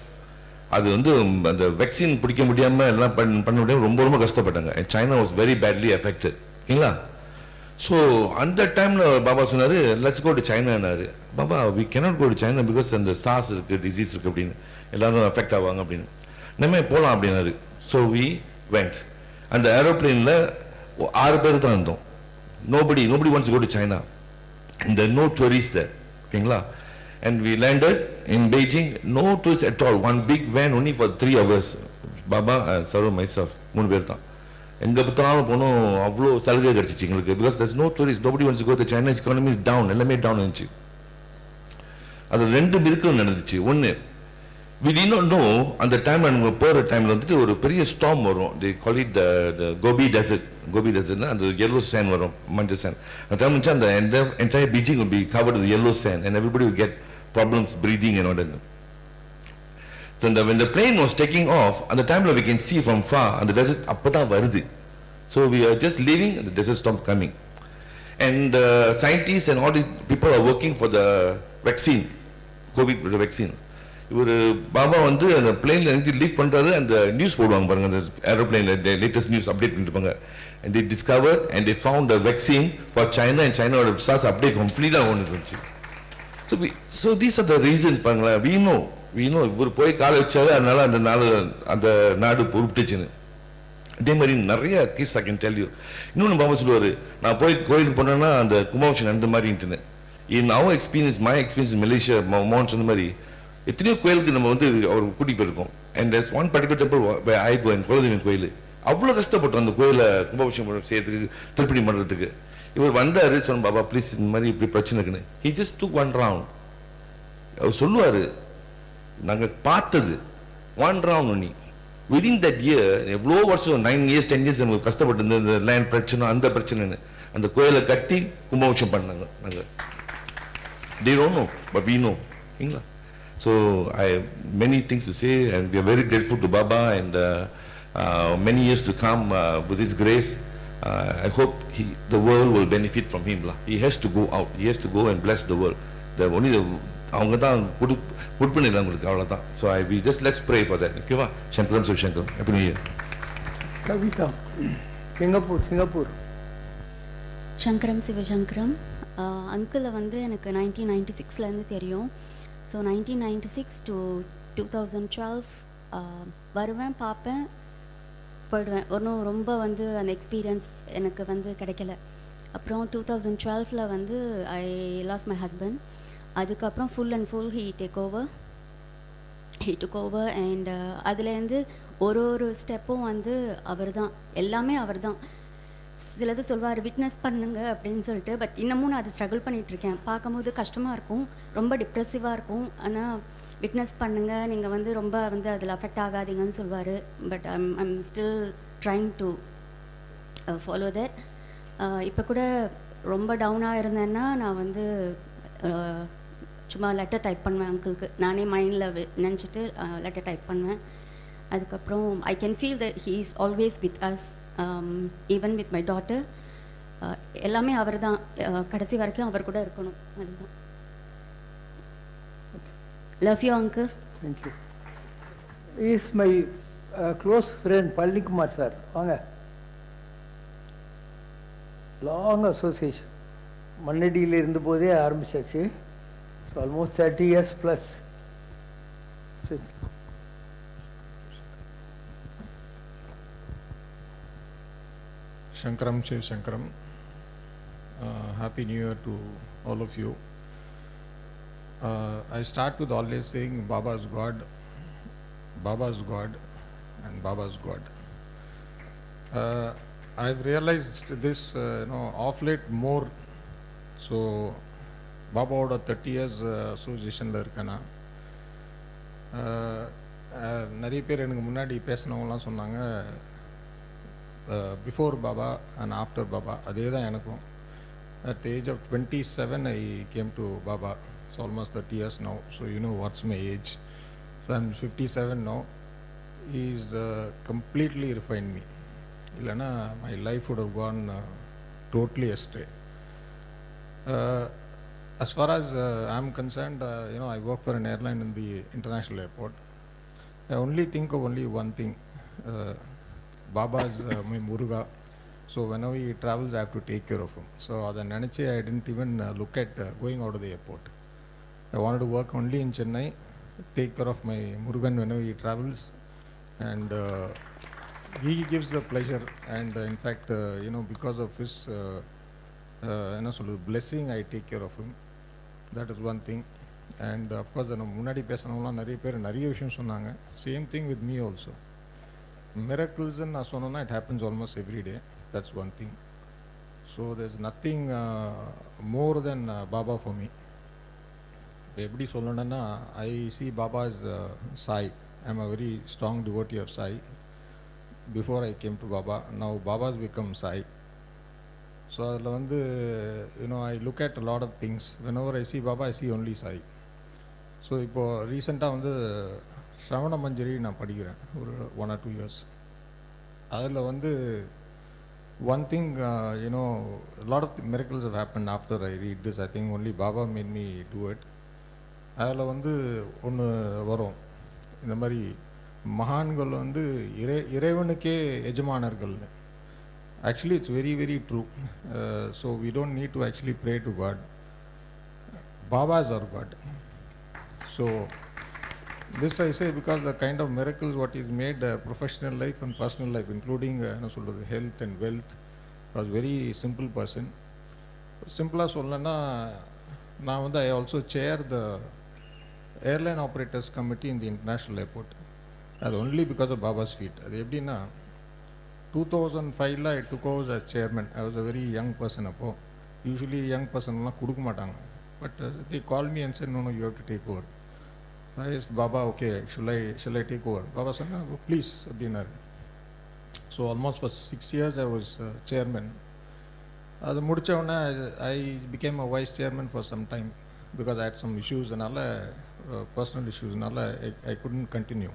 அது வந்து அந்த வேக்சின் பிடிக்க முடியாமல் எல்லாம் பண்ண முடியாமல் ரொம்ப கஷ்டப்பட்டாங்க. And China was very badly affected இல்லைங்களா. ஸோ அந்த டைமில் பாபா சொன்னார், லெட்ஸ் கோ டு சைனானாரு. Baba we cannot go to China because அந்த SARS இருக்குது, டிசீஸ் இருக்குது அப்படின்னு, எல்லாரும் அஃபெக்ட் ஆவாங்க அப்படின்னு. நம்ம போகலாம் அப்படின்னாரு. So we went. அந்த ஏரோப்ளேனில் 6 பேர் தான் இருந்தோம். nobody wants to go to China and there are no tourists there, ஓகேங்களா. and we landed in Beijing, no tourists at all, one big van only for 3 hours. Baba சர்வ myself 3 பேர் தான். எங்கே பார்த்தாலும் போனோம், அவ்வளோ சலுகை கிடச்சிச்சு எங்களுக்கு. Because there's no tourists, nobody wants to go. The China's economy is down, எல்லாமே டவுன் இருந்துச்சு. அது 2 மிருக்கள் நடந்துச்சு. ஒன்று, we did not know அந்த டைம் நம்ம போகிற டைமில் வந்துட்டு ஒரு பெரிய ஸ்டார்ம் வரும். they call it the Gobi Desert. Gobi Desertனா அந்த yellow sand வரும், மஞ்சள் sand. அந்த டைம் வந்துச்சு அந்த entire Beijing will be covered with yellow sand and everybody will get problems breathing and all that. So when the plane was taking off, at the time we can see from far and the desert appada varudhu. So we are just leaving and the desert storm coming. And scientists and all these people are working for the vaccine, COVID vaccine. இவர் பாபா வந்து அந்த பிளேன்ல இருந்து leave பண்றாரு. அந்த news போடுவாங்க பாருங்க, அந்த ஏரோப்ளேன்ல latest news update பண்ணிருப்பாங்க. And they discovered and they found a vaccine for China and China ஓட SARS அப்படியே கம்ப்ளீட்டா வந்துருச்சு. So these are the reasons பாருங்களா. we know இவர் போய் காலை வச்சாரு, அதனால அந்த நாடு பொறுப்பிட்டுச்சுன்னு. இதே மாதிரி நிறைய case I can tell you. இன்னொன்று பாபா சொல்லுவார், நான் போய் கோயிலுக்கு போனேன்னா அந்த கும்பாபிஷேகம் அந்த மாதிரின்ட்டுன்னு. இன் our experience, my experience in Malaysia, mount அந்த மாதிரி எத்தனையோ கோயிலுக்கு நம்ம வந்து அவர் கூட்டிகிட்டு போயிருக்கோம். And there's one particular temple where I go, குலதெய்வம் கோயில். அவ்வளோ கஷ்டப்பட்டோம் அந்த கோயிலை கும்பாபிஷேகம் செய்யறதுக்கு, திருப்பணி பண்ணுறதுக்கு. இவர் வந்தார், சொன்ன பாபா ப்ளீஸ் இந்த மாதிரி இப்படி பிரச்சனை இருக்குன்னு. He just took one round. அவர் சொல்லுவார், நாங்கள் பார்த்தது 1 round ஒன்னி. விதின் தட் இயர் எவ்வளோ வருஷம் 9 years 10 years நமக்கு கஷ்டப்பட்டு இந்த லேண்ட் பிரச்சனை அந்த பிரச்சனைன்னு அந்த கோயிலை கட்டி கும்பாபிஷேகம் பண்ணாங்க. நாங்கள் they don't know but we know, இல்லைங்களா. So I have many things to say and we are very grateful to Baba and many years to come with his grace. I hope the world will benefit from him. He has to go out, he has to go and bless the world. அவங்க தான் கொடுப்பினில்லை அவங்களுக்கு, அவ்வளோதான். So let's pray for that. ஓகேவா. Shankaram Sivashankaram, happy new year. Kavitha, Singapore. Shankaram Sivashankaram. அங்கிளை வந்து எனக்கு 1996லேருந்து தெரியும். So 1996 to 2012 வருவேன், பார்ப்பேன், போயிடுவேன். ஒன்றும் ரொம்ப வந்து அந்த எக்ஸ்பீரியன்ஸ் எனக்கு வந்து கிடைக்கல. அப்புறம் 2012 வந்து ஐ லாஸ் மை ஹஸ்பண்ட். அதுக்கப்புறம் full and full he took over and அதுலேருந்து ஒரு ஸ்டெப்பும் வந்து அவர் தான், எல்லாமே அவர் தான். சிலது சொல்வார் விட்னஸ் பண்ணுங்க அப்படின்னு சொல்லிட்டு, பட் இன்னமும் நான் அதை ஸ்ட்ரகிள் பண்ணிகிட்ருக்கேன். பார்க்கும்போது கஷ்டமாக இருக்கும், ரொம்ப டிப்ரெசிவாக இருக்கும். ஆனால் விட்னஸ் பண்ணுங்க, நீங்கள் வந்து ரொம்ப வந்து அதில் அஃபெக்ட் ஆகாதீங்கன்னு சொல்வார். But I'm still trying to follow that. இப்போ கூட ரொம்ப டவுனாக இருந்தேன்னா நான் வந்து சும்மா லெட்டர் டைப் பண்ணுவேன் அங்கிளுக்கு, நானே மைண்டில் நினச்சிட்டு லெட்டர் டைப் பண்ணுவேன். அதுக்கப்புறம் I can feel that he is always with us, even with my daughter. எல்லாமே அவர் தான், கடைசி வரைக்கும் அவர் கூட இருக்கணும், அதுதான். Love you uncle. Thank you. He is my close friend Palanikumar sir, வாங்க. லாங் அசோசியேஷன், மண்ணடியில் இருந்தபோதே ஆரம்பிச்சாச்சு. So almost 30 years plus. Shankaram, Shiv Shankaram. Happy New Year to all of you. I start with always saying Baba is God, Baba is God, and Baba is God. I've realized this, off late more. So, Baba oda 30 years association la irukana. நிறைய பேர் எனக்கு முன்னாடி பேசினவங்களாம் சொன்னாங்க before Baba and after Baba. அதே தான் எனக்கும். At the age of 27 I came to Baba. It's almost 30 years now, so you know what's my age. So I'm 57 now. He's completely refined me. Illana my life would have gone totally astray. As far as I'm concerned, I work for an airline in the international airport. I only think of only one thing. Baba is my Muruga, so whenever he travels I have to take care of him. So adha neniche I didn't even look at going out of the airport. I wanted to work only in Chennai, take care of my Murugan whenever he travels, and he gives the pleasure. And in fact, because of his blessing, I take care of him. That is one thing. And of course, முன்னாடி பேசனவங்களாம் நிறைய பேர் நிறைய விஷயம் சொன்னாங்க. Same thing with me also. Miracles and asonona, it happens almost every day. That's one thing. So there's nothing more than Baba for me. Everybody solana, I see Baba as Sai. I'm a very strong devotee of Sai. Before I came to Baba, now Baba has become Sai. So I look at a lot of things. Whenever I see Baba, I see only Sai. So இப்போ ரீசெண்டாக ஸ்ரவண மஞ்சரி நான் படிக்கிறேன் ஒரு 1 or 2 years. அதில் one thing, a lot of miracles have happened after I read this. I think only Baba made me do it. அதில் ஒன்று வரும், இந்த மாதிரி மகான்கள் இறைவனுக்கே எஜமானர்கள். Actually, it's very, very true. So we don't need to actually pray to God. Baba is our God. So this I say because the kind of miracles what is made professional life and personal life, including health and wealth. I was a very simple person. Simple sollana, now I also chair the airline operators committee in the international airport. That's only because of Baba's feet. 2005 I took over as chairman. I was a very young person. Usually young person kudukka matanga, but they called me and said, no, you have to take over. I asked Baba, okay, shall I take over? Baba said, no, please. So almost for 6 years I was chairman. I became a vice chairman for some time because I had some issues and all, personal issues and all, I couldn't continue.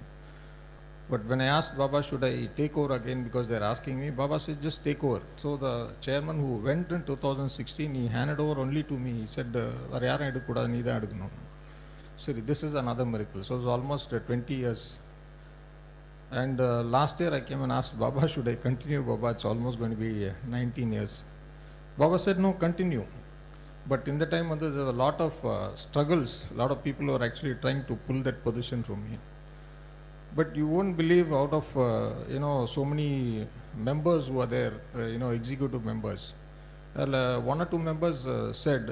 But when I asked Baba, should I take over again because they're asking me, Baba said, just take over. So the chairman who went in 2016, he handed over only to me. He said, so this is another miracle. So it's almost 20 years. And last year I came and asked Baba, should I continue? Baba, it's almost going to be 19 years. Baba said, no, continue. But in the time there were a lot of struggles. A lot of people were actually trying to pull that position from me. But you won't believe, out of so many members who are there, executive members, 1 or 2 members said,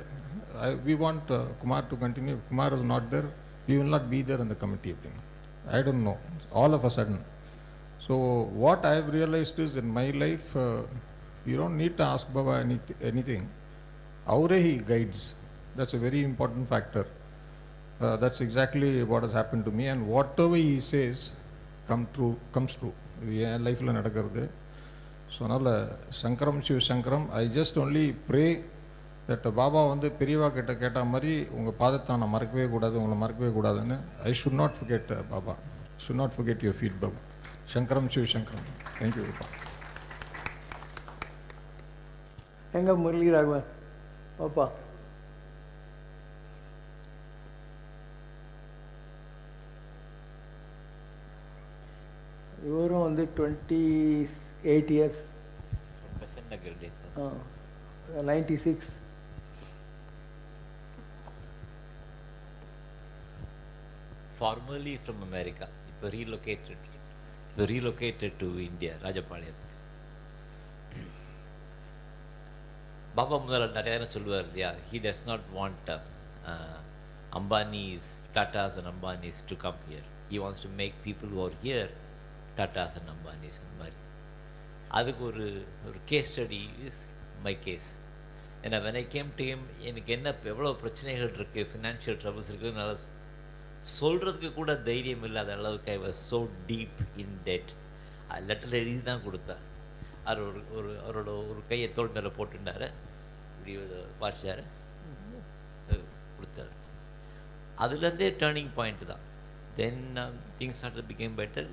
we want Kumar to continue. If Kumar is not there, we will not be there in the committee. I don't know, all of a sudden. So what I have realized is, in my life, you don't need to ask Baba anything. Aure he guides. That's a very important factor. That's exactly what has happened to me, and whatever he says comes true. Life la nadakarudhu. So nalla Shankaram Shiv Shankaram, I just only pray that Baba பெரியவா கிட்ட கேட்ட மாதிரி உங்க பாதத்தை நான் மறக்கவே கூடாது, உங்களை மறக்கவே கூடாதுன்னு. I should not forget Baba. Should not forget your feet, Baba. Shankaram Shiv Shankaram. Thank you, Baba. எங்க முரளி ராகவன் பாப்பா? He வந்து 28 years. Besant Nagar days. 96. Formerly from America, இப்போ relocated to India, Rajapalayam. Baba முதல்ல நிறைய நேரம் சொல்லுவார் இல்லையா, he does not want Ambanis, Tatas and Ambanis to come here. He wants to make people who are here Tatas and Ambanis அந்த மாதிரி. அதுக்கு ஒரு case study is my case. ஏன்னா when I came to him, எனக்கு என்ன எவ்வளோ பிரச்சனைகள் இருக்குது, ஃபினான்ஷியல் ட்ரபிள்ஸ் இருக்குது, நல்லா சொல்கிறதுக்கு கூட தைரியம் இல்லாத அளவுக்கு I was so deep in debt. Letter எழுதி தான் கொடுத்தேன். அவரோட ஒரு கையை தோல் மேலே போட்டுட்டாரு, இப்படி வாசிச்சார், கொடுத்தாரு. அதுலேருந்தே டேர்னிங் பாயிண்ட் தான். Then things started became better.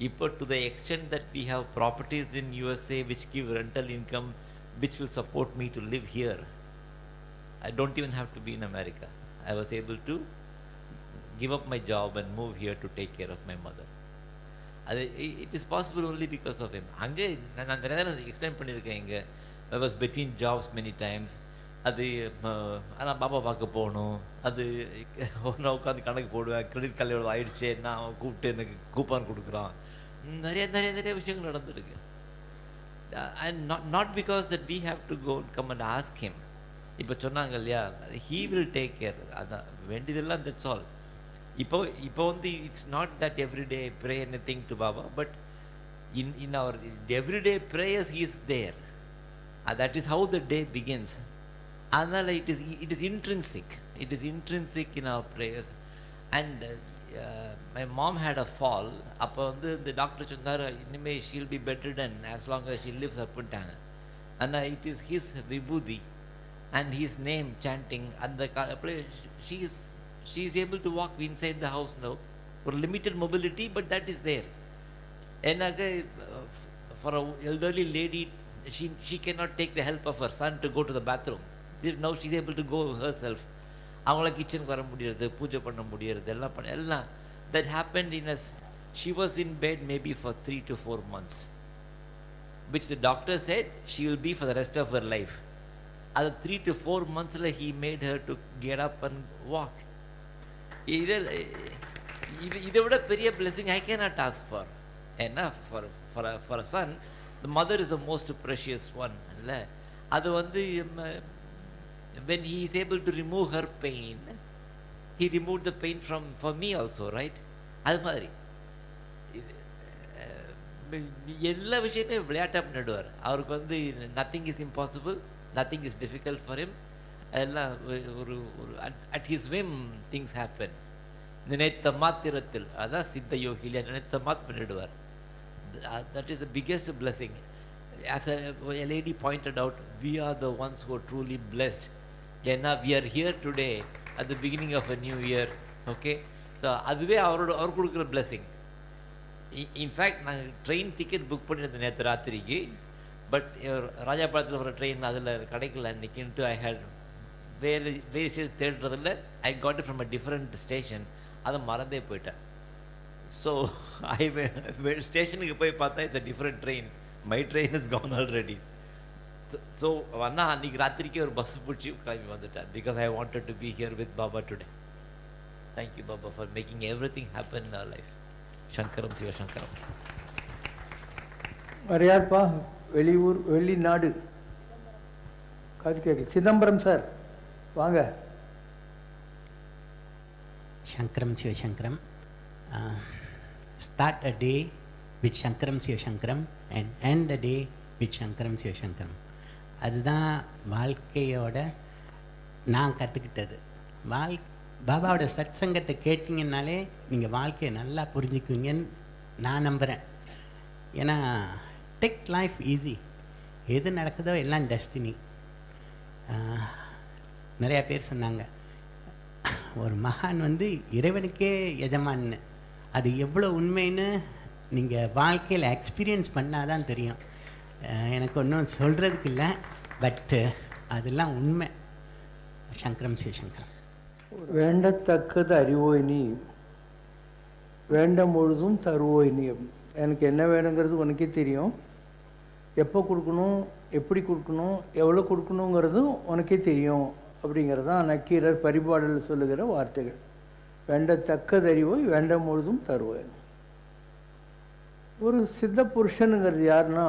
இப்போ to the extent that we have properties in USA which give rental income which will support me to live here. I don't even have to be in America. I was able to give up my job and move here to take care of my mother. It is possible only because of him. அங்கே நான் நிறைய நேரம் explain பண்ணியிருக்கேன். இங்கே I was between jobs many times. அது ஆனால் பாபா பார்க்க போகணும், அது ஒன்றா உட்காந்து கணக்கு போடுவேன், கிரெடிட் கார்டு எவ்வளோ ஆயிடுச்சு, நான் கூப்பிட்டு எனக்கு கூப்பான் கொடுக்குறான், நிறைய விஷயங்கள் நடந்துருக்கு. And not because that we have to go come and ask him. இப்போ சொன்னாங்க இல்லையா, he will take care. அதான் வேண்டியதெல்லாம், that's all. இப்போ வந்து it's not that every day I pray anything to Baba, but in our everyday prayers he is there. That is how the day begins. அதனால it is intrinsic. It is intrinsic in our prayers. And my mom had a fall. அப்போ வந்து the doctor சொன்னார், இனிமே she'll be bedridden as long as she lives அப்படின்ட்டாங்க. ஆனால் it is his vibhuti and his name chanting, அந்த she is able to walk inside the house now for limited mobility, but that is there. And for an elderly lady, she cannot take the help of her son to go to the bathroom. Now she is able to go herself. அவங்கள கிச்சனுக்கு வர முடியாது, பூஜை பண்ண முடியாது, எல்லாம் that happened in us. She was in bed maybe for 3 to 4 months, which the doctor said she will be for the rest of her life. அது 3 to 4 months he made her to get up and walk. இதை விட பெரிய blessing I cannot ask for. ஏன்னா for a son, the mother is the most precious one. அது வந்து when he is able to remove her pain, he removed the pain for me also, right? அது மாதிரி எல்லா விஷயமே விளையாட்டா பண்ணிடுவார். அவருக்கு வந்து nothing is impossible, nothing is difficult for him. எல்லாம் ஒரு at his whim things happen. நினைத்த மாத்திரத்தில், அதான் சித்த யோகில நினைத்த மாத் பண்ணிடுவார். That is the biggest blessing. As a lady pointed out, we are the ones who are truly blessed. ஏன்னா we are here today at the beginning of a new year. Okay, so அதுவே அவர் கொடுக்குற blessing. In fact நாங்கள் train ticket book பண்ணியிருந்தேன் நேற்று ராத்திரிக்கு, but ராஜாபாளத்தில் வர ட்ரெயின் அதில் கிடைக்கல அன்றைக்கின்ட்டு ஐ ஹேட் வேறு ஸ்டேஷன் தேடுறதில்ல. I got it from a different station, அதை மறந்தே போயிட்டேன். ஸோ ஸ்டேஷனுக்கு போய் பார்த்தா it's a different train, my train is gone already. So அண்ணா அன்றைக்கி ராத்திரிக்கே ஒரு பஸ் பிடிச்சி கிளம்பி வந்துட்டேன், because I wanted to be here with Baba today. Thank you Baba for making every thing happen in our life. Shankaram Sivashankaram. வேறு யாருப்பா? வெளிநாடு காது கேட்கல. சிதம்பரம் சார் வாங்க. Shankaram Siva Shankaram. Start a day with Shankaram Siva Shankaram and end a day with Shankaram Siva Shankaram. அதுதான் வாழ்க்கையோட நான் கற்றுக்கிட்டது. பாபாவோட சத் சங்கத்தை கேட்டிங்கன்னாலே நீங்கள் வாழ்க்கையை நல்லா புரிஞ்சுக்குவீங்கன்னு நான் நம்புகிறேன். ஏன்னா டேக் லைஃப் ஈஸி, எது நடக்குதோ எல்லாம் டெஸ்டினி. நிறையா பேர் சொன்னாங்க ஒரு மகான் வந்து இறைவனுக்கே எஜமான்னு. அது எவ்வளோ உண்மைன்னு நீங்கள் வாழ்க்கையில் எக்ஸ்பீரியன்ஸ் பண்ணால் தான் தெரியும். எனக்கு ஒன்றும் சொல்கிறதுக்கு இல்லை, பட்டு அதெல்லாம் உண்மை. சங்கரம் சிவசங்கரம். வேண்டத்தக்கது அறிவோய் நீ, வேண்டும் பொழுதும் தருவோய் நீ. எனக்கு என்ன வேணுங்கிறது உனக்கே தெரியும், எப்போ கொடுக்கணும், எப்படி கொடுக்கணும், எவ்வளோ கொடுக்கணுங்கிறதும் உனக்கே தெரியும் அப்படிங்கிறது தான் நக்கீரர் பரிபாடலில் சொல்லுகிற வார்த்தைகள். வேண்டத்தக்கதறிவோய் வேண்ட முழுதும் தருவோய். ஒரு சித்த புருஷனுங்கிறது யாருன்னா,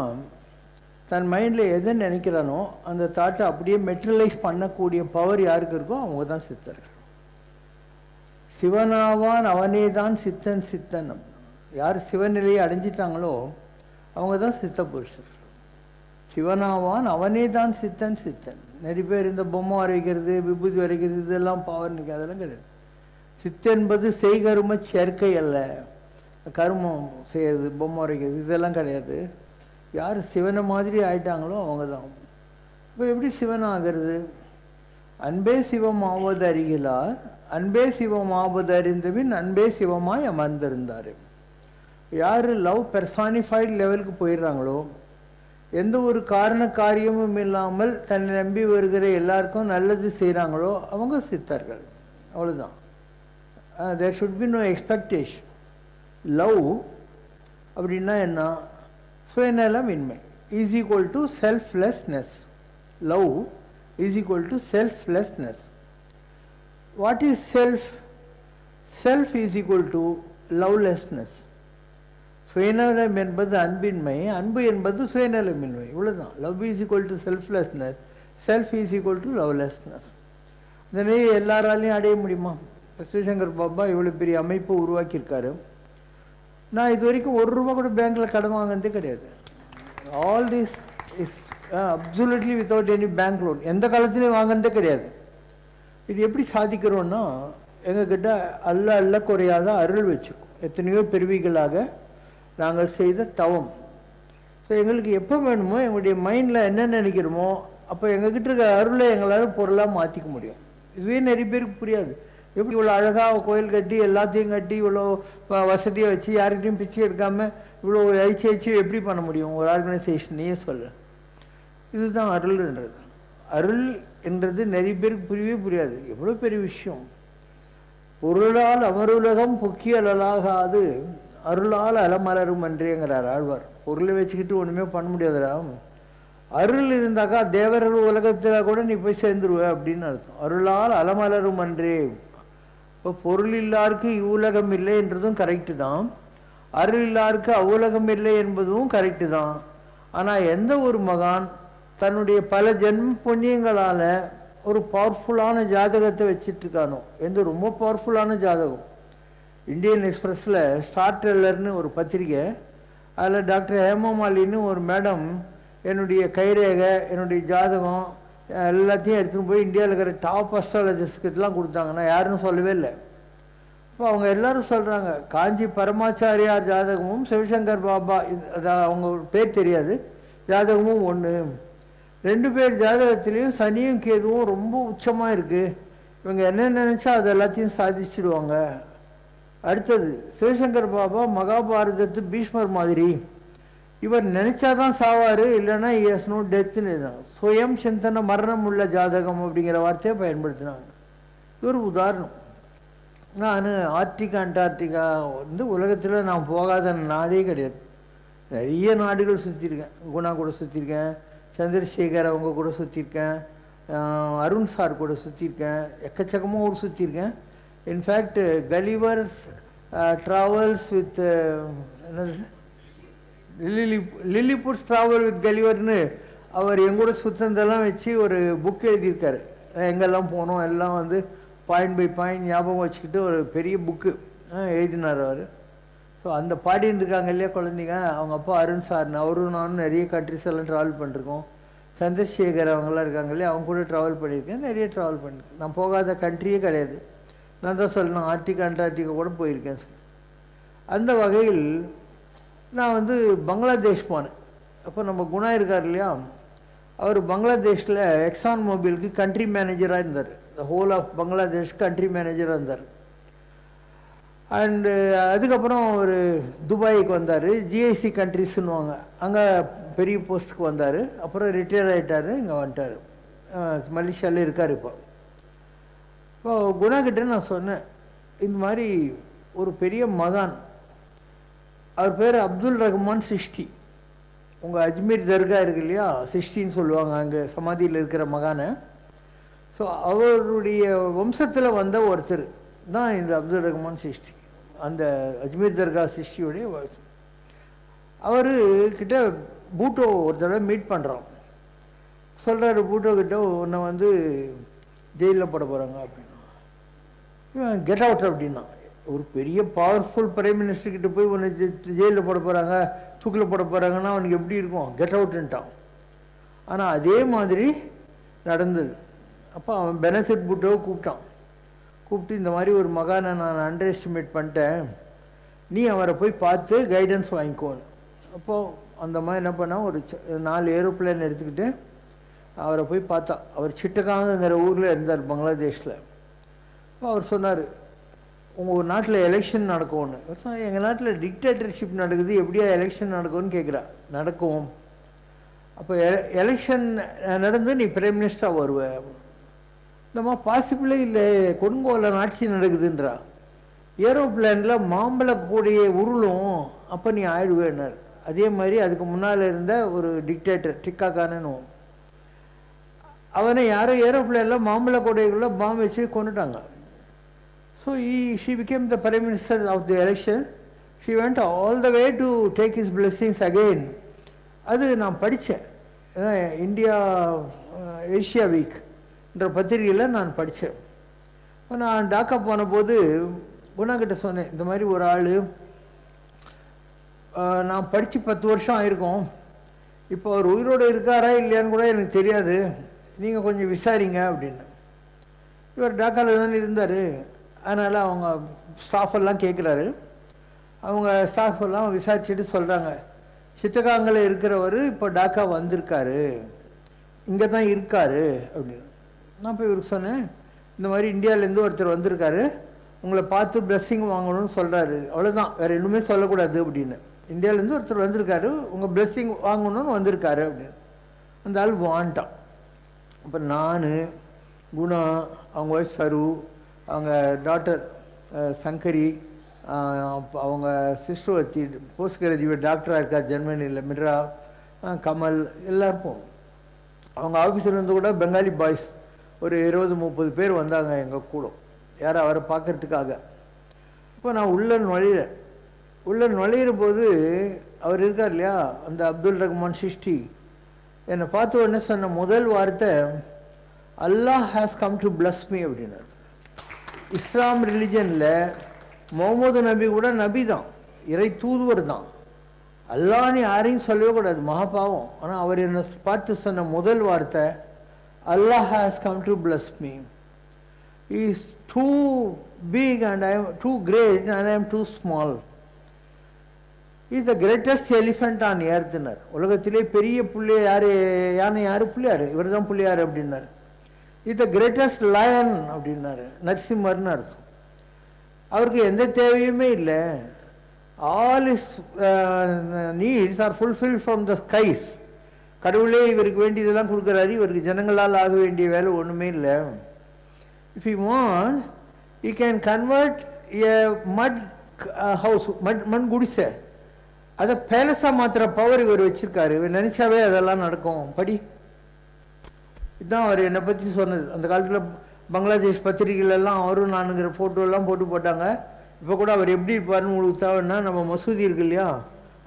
தன் மைண்டில் எதை நினைக்கிறானோ அந்த தாட்டை அப்படியே மெட்டரலைஸ் பண்ணக்கூடிய பவர் யாருக்கு இருக்கோ அவங்க தான் சித்தர்கள். சிவனாவான் அவனே தான் சித்தன் சித்தன். யார் சிவநிலையை அடைஞ்சிட்டாங்களோ அவங்க தான் சித்த புருஷர். சிவனாவான் அவனே தான் சித்தன் சித்தன். நிறைய பேர் இந்த பொம்மை வரைக்கிறது, விபூதி வரைக்கிறது, இதெல்லாம் பவர் நிற்க, அதெல்லாம் கிடையாது. சித்து என்பது செய்கரும சேர்க்கை அல்ல. கருமம் செய்யறது, பொம்மை வரைக்கிறது, இதெல்லாம் கிடையாது. யார் சிவனை மாதிரி ஆயிட்டாங்களோ அவங்க தான். இப்போ எப்படி சிவன் ஆகிறது? அன்பே சிவம் ஆவது அறிகிறார், அன்பே சிவம் ஆவது அறிந்தபின் அன்பே சிவமாய் அமர்ந்திருந்தார். யார் லவ் பெர்சானிஃபைடு லெவலுக்கு போயிடுறாங்களோ, எந்த ஒரு காரண காரியமும் இல்லாமல் தன்னை நம்பி வருகிற எல்லாருக்கும் நல்லது செய்கிறாங்களோ அவங்க சித்தர்கள். அவ்வளோதான். There should be no expectation. Love அப்படின்னா என்ன? சுயநலமின்மை is equal to selflessness. Love is equal to selflessness. What is self? Self is equal to lovelessness. சுயநலம் என்பது அன்பின்மை, அன்பு என்பது சுயநலமின்மை. இவ்வளோதான். Love is equal to selflessness, self is equal to lovelessness. இந்த நிலையை எல்லாராலையும் அடைய முடியுமா? சிவசங்கர் பாபா இவ்வளோ பெரிய அமைப்பை உருவாக்கியிருக்காரு. நான் இது வரைக்கும் ₹1 கூட பேங்க்கில் கடன் வாங்கினதே கிடையாது. All this is absolutely without any bank loan. எந்த காலத்துலையும் வாங்கினதே கிடையாது. இது எப்படி சாதிக்கிறோன்னா, எங்ககிட்ட அல்ல குறையாத அருள் வச்சுருக்கோம். எத்தனையோ பிறவிகளாக நாங்கள் செய்த தவம். ஸோ எங்களுக்கு எப்போ வேணுமோ எங்களுடைய மைண்டில் என்ன நினைக்கிறோமோ அப்போ எங்ககிட்ட இருக்கிற அருளை எங்களால் பொருளாக மாற்றிக்க முடியும். இதுவே நிறைய பேருக்கு புரியாது. எப்படி இவ்வளோ அழகாக கோயில் கட்டி எல்லாத்தையும் கட்டி இவ்வளோ வசதியை வச்சு யாருக்கிட்டையும் பிச்சை எடுக்காமல் இவ்வளோ ஐச்சு எப்படி பண்ண முடியும் ஒரு ஆர்கனைசேஷனையே சொல்ல. இதுதான் அருள்ன்றது. அருள் என்றது நிறைய பேருக்கு புரியவே புரியாது. எவ்வளோ பெரிய விஷயம். பொருளால் அமருலகம் பொக்கியலாகாது, அருளால் அலமலரும் அன்றேங்கிறார் ஆழ்வார். பொருளை வச்சுக்கிட்டு ஒன்றுமே பண்ண முடியாதுடா. அருள் இருந்தாக்கா தேவர்கள் உலகத்தில் கூட நீ போய் சேர்ந்துருவ அப்படின்னு அர்த்தம். அருளால் அலமலரும் அன்றே. இப்போ பொருள் இல்லாருக்கு இவ்வுலகம் இல்லை என்றதும் கரெக்டு தான், அருள் இல்லாருக்கு அவ்வுலகம் இல்லை என்பதும் கரெக்டு தான். ஆனால் எந்த ஒரு மகான் தன்னுடைய பல ஜென்ம புண்ணியங்களால் ஒரு பவர்ஃபுல்லான ஜாதகத்தை வச்சிட்டு இருக்கானோ, எந்த ரொம்ப பவர்ஃபுல்லான ஜாதகம். இந்தியன் எக்ஸ்பிரஸில் ஸ்டார் டெல்லர்னு ஒரு பத்திரிகை, அதில் டாக்டர் ஹேமமாலின்னு ஒரு மேடம் என்னுடைய கைரேகை, என்னுடைய ஜாதகம் எல்லாத்தையும் எடுத்துன்னு போய் இந்தியாவில் இருக்கிற டாப் அஸ்ட்ராலஜிஸ்ட்கிட்டலாம் கொடுத்தாங்க. நான் யாருன்னு சொல்லவே இல்லை. இப்போ அவங்க எல்லாரும் சொல்கிறாங்க, காஞ்சி பரமாச்சாரியார் ஜாதகமும் சிவசங்கர் பாபா, அவங்க பேர் தெரியாது, ஜாதகமும் ஒன்று. 2 பேர் ஜாதகத்திலையும் சனியும் கேதுவும் ரொம்ப உச்சமாக இருக்குது. இவங்க என்ன நினச்சா அது எல்லாத்தையும் சாதிச்சிடுவாங்க. அடுத்தது சிவசங்கர் பாபா மகாபாரதத்து பீஷ்மர் மாதிரி, இவர் நினைச்சாதான் சாவார், இல்லைன்னா இஸ் நோ டெத்துன்னு தான். சுயம் சிந்தனை மரணம் உள்ள ஜாதகம் அப்படிங்கிற வார்த்தையை பயன்படுத்தினாங்க. இது ஒரு உதாரணம். நான் ஆர்டிகா அண்டார்டிகா வந்து உலகத்தில் நான் போகாத நாடே கிடையாது. நிறைய நாடுகள் சுற்றிருக்கேன். குணா கூட சுற்றிருக்கேன், சந்திரசேகர் அவங்க கூட சுற்றிருக்கேன், அருண் சார் கூட சுற்றிருக்கேன், எக்கச்சக்கமாக ஊர் சுற்றிருக்கேன். இன்ஃபேக்ட் கலிவர் ட்ராவல்ஸ் வித் என்னது லில்லிபுட் ட்ராவல் வித் கலிவர்னு அவர் எங்கூட சுத்தந்தெல்லாம் வச்சு ஒரு புக் எழுதியிருக்காரு. எங்கெல்லாம் போனோம் எல்லாம் வந்து பாயிண்ட் பை பாயிண்ட் ஞாபகம் வச்சுக்கிட்டு ஒரு பெரிய புக்கு எழுதினார் அவர். ஸோ அந்த பாடின்னு இருக்காங்க இல்லையா குழந்தைங்க, அவங்க அப்பா அருண் சார்னு, அவரும் நானும் நிறைய கண்ட்ரிஸ் எல்லாம் ட்ராவல் பண்ணிருக்கோம். சந்திரசேகர் அவங்களாம் இருக்காங்க இல்லையா, அவங்க கூட ட்ராவல் பண்ணியிருக்கேன், நிறைய ட்ராவல் பண்ணியிருக்கேன். நான் போகாத கண்ட்ரியே கிடையாது. நான் தான் சொல்லணும், ஆர்டிகா அண்டார்டிகா கூட போயிருக்கேன். அந்த வகையில் நான் வந்து பங்களாதேஷ் போனேன். அப்போ நம்ம குணா இருக்கார் இல்லையா, அவர் பங்களாதேஷில் எக்ஸான் மொபைலுக்கு கண்ட்ரி மேனேஜராக இருந்தார். The whole of Bangladesh country மேனேஜராக இருந்தார். அண்டு அதுக்கப்புறம் அவர் துபாய்க்கு வந்தார், ஜிஐசி கண்ட்ரிஸ்ன்னுவாங்க, அங்கே பெரிய போஸ்ட்டுக்கு வந்தார். அப்புறம் ரிட்டையர் ஆகிட்டார், இங்கே வந்துட்டார், மலேசியாவில் இருக்கார். இப்போ குணா கிட்ட நான் சொன்னேன், இந்த மாதிரி ஒரு பெரிய மகான் அவர் பேர் அப்துல் ரஹ்மான் சிஷ்டி. உங்கள் அஜ்மீர் தர்கா இருக்கு இல்லையா, சிஷ்டின்னு சொல்லுவாங்க அங்கே சமாதியில் இருக்கிற மகானை. ஸோ அவருடைய வம்சத்தில் வந்த ஒருத்தர் தான் இந்த அப்துல் ரஹ்மான் சிஷ்டி, அந்த அஜ்மீர் தர்கா சிஷ்டியுடைய வம்சம். அவர்கிட்ட பூட்டோ ஒரு தடவை மீட் பண்ணுறோம். சொல்கிறாரு பூட்டோ கிட்ட, உன்னை வந்து ஜெயிலில் போட போகிறாங்க அப்படின்னா. இவன் கெட் அவுட் அப்படின்னா. ஒரு பெரிய பவர்ஃபுல் பிரைம் மினிஸ்டர்கிட்ட போய் உன்னை ஜெயிலில் போட போகிறாங்க, தூக்கில் போட போகிறாங்கன்னா அவனுக்கு எப்படி இருக்கும், கெட் அவுட்டுன்ட்டான். ஆனால் அதே மாதிரி நடந்தது. அப்போ அவன் பெனசிட் பூட்டோவை கூப்பிட்டு இந்த மாதிரி ஒரு மகானை நான் அண்டர் எஸ்டிமேட் பண்ணிட்டேன், நீ அவரை போய் பார்த்து கைடன்ஸ் வாங்கிக்கோன்னு. அப்போது அந்த மாதிரி என்ன பண்ணால் ஒரு 4 ஏரோப்ளேன் எடுத்துக்கிட்டு அவரை போய் பார்த்தா. அவர் சிட்டகாங்கிற ஊரில் இருந்தார், பங்களாதேஷில். அப்போ அவர் சொன்னார், உங்கள் நாட்டில் எலெக்ஷன் நடக்கும்னு. எங்கள் நாட்டில் டிக்டேட்டர்ஷிப் நடக்குது, எப்படியா எலெக்ஷன் நடக்கும்னு கேட்குறா. நடக்கும். அப்போ எலெக்ஷன் நடந்து நீ பிரைம் மினிஸ்டராக வருவ. நம்ம பாசிபிளே இல்லை, கொடுங்கோல ஆட்சி நடக்குதுன்றா. ஏரோப்ளேனில் மாம்பழ கூடிய உருளும், அப்போ நீ ஆயிடுவேன்னார். அதே மாதிரி அதுக்கு முன்னால் இருந்த ஒரு டிக்டேட்டர் டிக்கா கானு, அவனை யாரோ ஏரோப்ளேனில் மாம்பழ கூடைக்குள்ளே பாம்பு வச்சு கொண்டுட்டாங்க. So she became the prime minister of the election. She went all the way to take his blessings again. அது நான் படித்தேன், இந்தியா ஏஷியா வீக்ன்ற பத்திரிகையில் நான் படித்தேன். இப்போ நான் டாக்கா போன போது குணாக்கிட்ட சொன்னேன், இந்த மாதிரி ஒரு ஆள் நான் படித்து 10 வருஷம் ஆயிருக்கோம், இப்போ அவர் உயிரோடு இருக்காரா இல்லையான்னு கூட எனக்கு தெரியாது, நீங்கள் கொஞ்சம் விசாரிங்க அப்படின்னு. இவர் டாக்காவில் தானே இருந்தார், அதனால் அவங்க ஸ்டாஃப் எல்லாம் கேட்குறாரு. அவங்க ஸ்டாஃப் எல்லாம் விசாரிச்சுட்டு சொல்கிறாங்க, சிட்டகாங்கில் இருக்கிறவர் இப்போ டாக்கா வந்திருக்காரு, இங்கே தான் இருக்காரு அப்படின்னு. நான் போய் இவருக்கு சொன்னேன், இந்த மாதிரி இந்தியாவிலேருந்து ஒருத்தர் வந்திருக்காரு, உங்களை பார்த்து பிளெஸ்ஸிங் வாங்கணும்னு சொல்கிறாரு, அவ்வளோதான், வேறு இன்னுமே சொல்லக்கூடாது அப்படின்னு. இந்தியாவிலேருந்து ஒருத்தர் வந்திருக்காரு, உங்கள் பிளெஸ்ஸிங் வாங்கணும்னு வந்திருக்காரு அப்படின்னு. அந்த ஆள் வாண்டான். அப்போ நான், குணா, அவங்க ஒய்ஃப் சரு, அவங்க டாக்டர் சங்கரி, அவங்க சிஸ்டர் வச்சு போஸ்ட் கிராஜுவேட் டாக்டராக இருக்கார் ஜெர்மனியில், மிர்ரா, கமல், எல்லாருக்கும். அவங்க ஆஃபீஸர்லேருந்து கூட பெங்காலி பாய்ஸ் ஒரு 20-30 பேர் வந்தாங்க எங்கள் கூட, யாரும் அவரை பார்க்கறதுக்காக. இப்போ நான் உள்ளே நுழையிற போது அவர் இருக்கார் இல்லையா, அந்த அப்துல் ரஹ்மான் சிஷ்டி, என்னை பார்த்து உடனே சொன்ன முதல் வார்த்தை, Allah has come to bless me அப்படின்னார். இஸ்லாம் ரிலிஜனில் முகமது நபி கூட நபி தான், இறை தூதுவர் தான், அல்லாஹ்னு யாரையும் சொல்லவே கூடாது, மகாபாவம். ஆனால் அவர் என்னை பார்த்து சொன்ன முதல் வார்த்தை, Allah has come to bless me. He is too big and I am too great and I am too small. He is the greatest elephant on earth. உலகத்திலே பெரிய புள்ளிய யாரு, யானை யாரு, புள்ளியாரு, இவர் தான் புள்ளியாரு அப்படின்னாரு. He is the greatest lion அப்படின்னாரு. நரசிம்மர்னு அர்த்தம். அவருக்கு எந்த தேவையுமே இல்லை. All his needs are fulfilled from the skies. கடவுளே இவருக்கு வேண்டியதெல்லாம் கொடுக்குறாரு, இவருக்கு ஜனங்களால் ஆக வேண்டிய வேலை ஒன்றுமே இல்லை. If he wants, he can convert a mud house, மண் குடிசை, அதை பேலஸாக மாத்திர பவர் இவர் வச்சிருக்காரு. இவர் நினைச்சாவே அதெல்லாம் நடக்கும். படி, இதுதான் அவர் என்னை பற்றி சொன்னது. அந்த காலத்தில் பங்களாதேஷ் பத்திரிகைகளெல்லாம் அவரும் நானுங்கிற ஃபோட்டோலாம் போட்டாங்க. இப்போ கூட அவர் எப்படி இருப்பாருன்னு உங்களுக்கு தேவைன்னா, நம்ம மசூதி இருக்கு இல்லையா,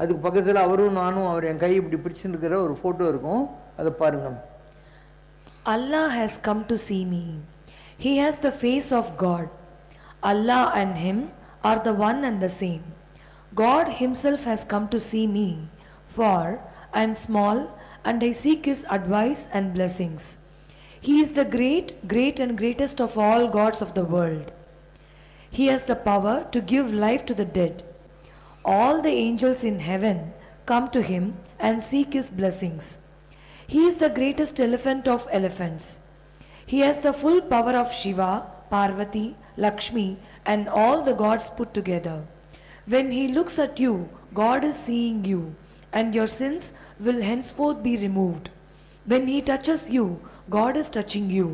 அதுக்கு பக்கத்தில் அவரும் நானும் அவர் என் கை இப்படி பிடிச்சிருக்கிற ஒரு ஃபோட்டோ இருக்கும், அதை பாருங்க. Allah has come to see me. He has the face of God. Allah and him are the one and the same. God himself has come to see me, for I am small and I seek his advice and blessings. He is the great, great and greatest of all gods of the world. He has the power to give life to the dead. All the angels in heaven come to him and seek his blessings. He is the greatest elephant of elephants. He has the full power of Shiva, Parvati, Lakshmi and all the gods put together. When he looks at you, God is seeing you, and your sins will henceforth be removed. When he touches you, God is touching you,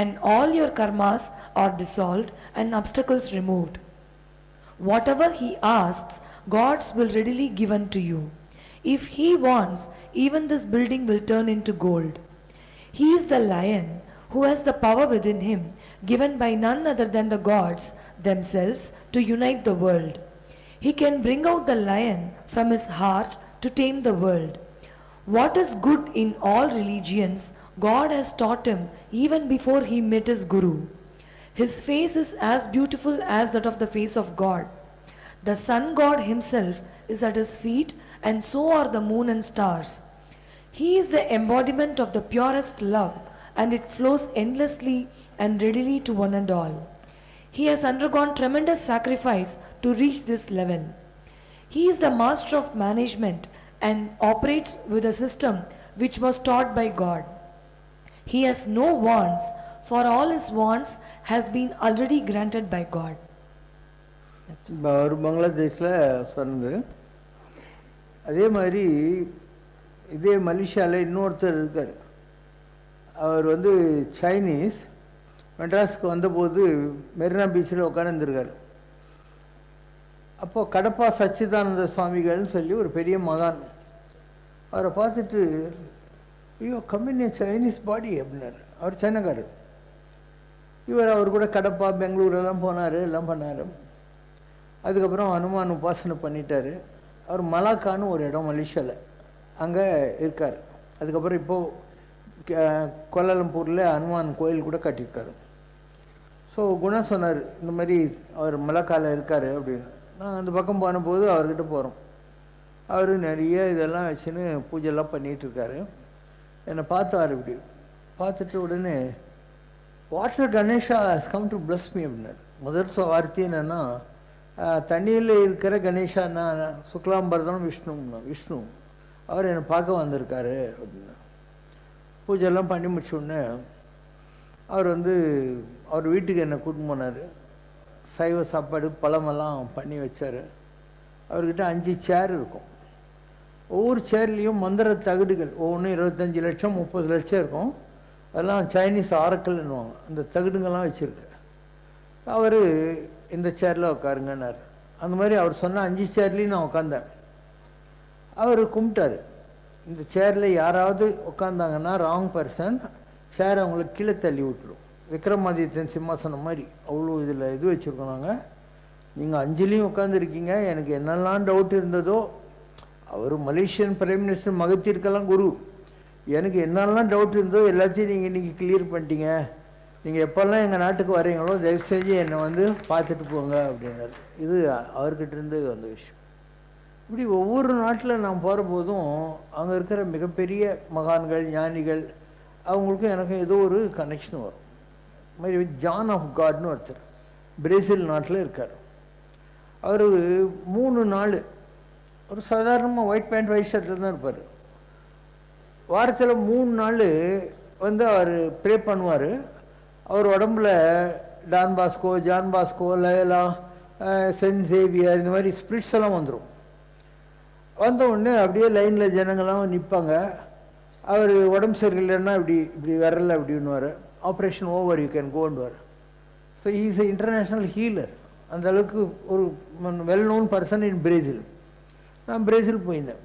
and all your karmas are dissolved and obstacles removed. Whatever he asks, God's will readily given to you. If he wants, even this building will turn into gold. He is the lion who has the power within him, given by none other than the gods themselves to unite the world. He can bring out the lion from his heart to tame the world. What is good in all religions, God has taught him even before he met his guru. His face is as beautiful as that of the face of God. The sun god himself is at his feet, and so are the moon and stars. He is the embodiment of the purest love, and it flows endlessly and readily to one and all. He has undergone tremendous sacrifice to reach this level. He is the master of management and operates with a system which was taught by God. He has no wants, for all his wants has been already granted by God. அவர் பங்களாதேஷில் சொன்னது. அதே மாதிரி இதே மலேசியாவில் இன்னொருத்தர் இருக்கார். அவர் வந்து Chinese. மெட்ராஸுக்கு வந்தபோது மெரினா பீச்சில் உட்காந்துருக்கார். அப்போது கடப்பா சச்சிதானந்த சுவாமிகள்னு சொல்லி ஒரு பெரிய மகான். அவரை பார்த்துட்டு, ஐயோ கம்மின் சைனீஸ் பாடி அப்படின்னாரு. அவர் சைனாக்காரர். அவர் கூட கடப்பா பெங்களூரெல்லாம் போனார், எல்லாம் பண்ணார். அதுக்கப்புறம் ஹனுமான் உபாசனை பண்ணிட்டார். அவர் மலாக்கான்னு ஒரு இடம் மலேசியாவில் அங்கே இருக்கார். அதுக்கப்புறம் இப்போது கோலாலம்பூரில் ஹனுமான் கோயில் கூட கட்டியிருக்காரு. ஸோ குணா சொன்னார், இந்த மாதிரி அவர் மலாக்காவில் இருக்கார் அப்படின்னு. நான் அந்த பக்கம் போனபோது அவர்கிட்ட போகிறோம். அவர் நிறைய இதெல்லாம் வச்சுன்னு பூஜைலாம் பண்ணிகிட்ருக்காரு. என்னை பார்த்தார். இப்படி பார்த்துட்டு உடனே water Ganesha has come to bless me அப்படின்னாரு. முதல் வார்த்தை என்னென்னா, தண்ணியில் இருக்கிற கணேஷான்னா சுக்லாம்பரதம் விஷ்ணு அவர் என்னை பார்க்க வந்திருக்காரு அப்படின்னா. பூஜைலாம் பண்ணி முடிச்சோடனே அவர் வந்து அவர் வீட்டுக்கு என்னை கூட்டின்னு போனார். சைவ சாப்பாடு பழமெல்லாம் பண்ணி வச்சார். அவர்கிட்ட 5 சேர் இருக்கும். ஒவ்வொரு சேர்லேயும் மந்திர தகடுகள் ஒவ்வொன்றும் 25 லட்சம் 30 லட்சம் இருக்கும். அதெல்லாம் சைனீஸ் ஆரக்கல்னுவாங்க. அந்த தகடுங்கள்லாம் வச்சுருக்கு. அவர் இந்த சேரில் உட்காருங்கன்னார். அந்த மாதிரி அவர் சொன்ன 5 சேர்லேயும் நான் உட்காந்தேன். அவர் கும்பிட்டார். இந்த சேரில் யாராவது உட்காந்தாங்கன்னா ராங் பர்சன், சேர் அவங்களுக்கு கீழே தள்ளி விட்டுரும். விக்ரமாதித்யன் சிம்மாசனம் மாதிரி அவ்வளோ இதில் இது வச்சுருக்கோம் நாங்கள். நீங்கள் 5லேயும் உட்காந்துருக்கீங்க. எனக்கு என்னெல்லாம் டவுட் இருந்ததோ, அவர் மலேசியன் பிரைம் மினிஸ்டர் மகத்திற்கெல்லாம் குரு. எனக்கு என்னெல்லாம் டவுட் இருந்தோ எல்லாத்தையும் நீங்கள் இன்றைக்கி கிளியர் பண்ணிட்டீங்க. நீங்கள் எப்போல்லாம் எங்கள் நாட்டுக்கு வரீங்களோ தயவு செஞ்சு என்னை வந்து பார்த்துட்டு போங்க அப்படின்னாரு. இது அவர்கிட்ட இருந்து வந்த விஷயம். இப்படி ஒவ்வொரு நாட்டில் நான் போகிற போதும் அங்கே இருக்கிற மிகப்பெரிய மகான்கள் ஞானிகள் அவங்களுக்கும் எனக்கும் ஏதோ ஒரு கனெக்ஷன் வரும். இது மாதிரி ஜான் ஆஃப் காட்னு ஒருத்தர் பிரேசில் நாட்டில் இருக்கார். அவர் 3 நாள் ஒரு சாதாரணமாக ஒயிட் பேண்ட் ஒயிட் ஷர்ட்டில் தான் இருப்பார். வாரத்தில் 3 நாள் வந்து அவர் ப்ரே பண்ணுவார். அவர் உடம்புல Don Bosco, John Bosco, Loyola, saint Xavier இந்த மாதிரி ஸ்பிரிட்ஸ் எல்லாம் வந்துடும். வந்த உடனே அப்படியே லைனில் ஜனங்கள்லாம் நிற்பாங்க. அவர் உடம்பு சரியில்லைன்னா இப்படி வரல அப்படின்னுவார். ஆப்ரேஷன் ஓவர், யூ கேன் கோன்னுவார். So he is a international healer. அந்த அளவுக்கு ஒரு well known person in Brazil. நான் பிரேசில் போயிருந்தேன்.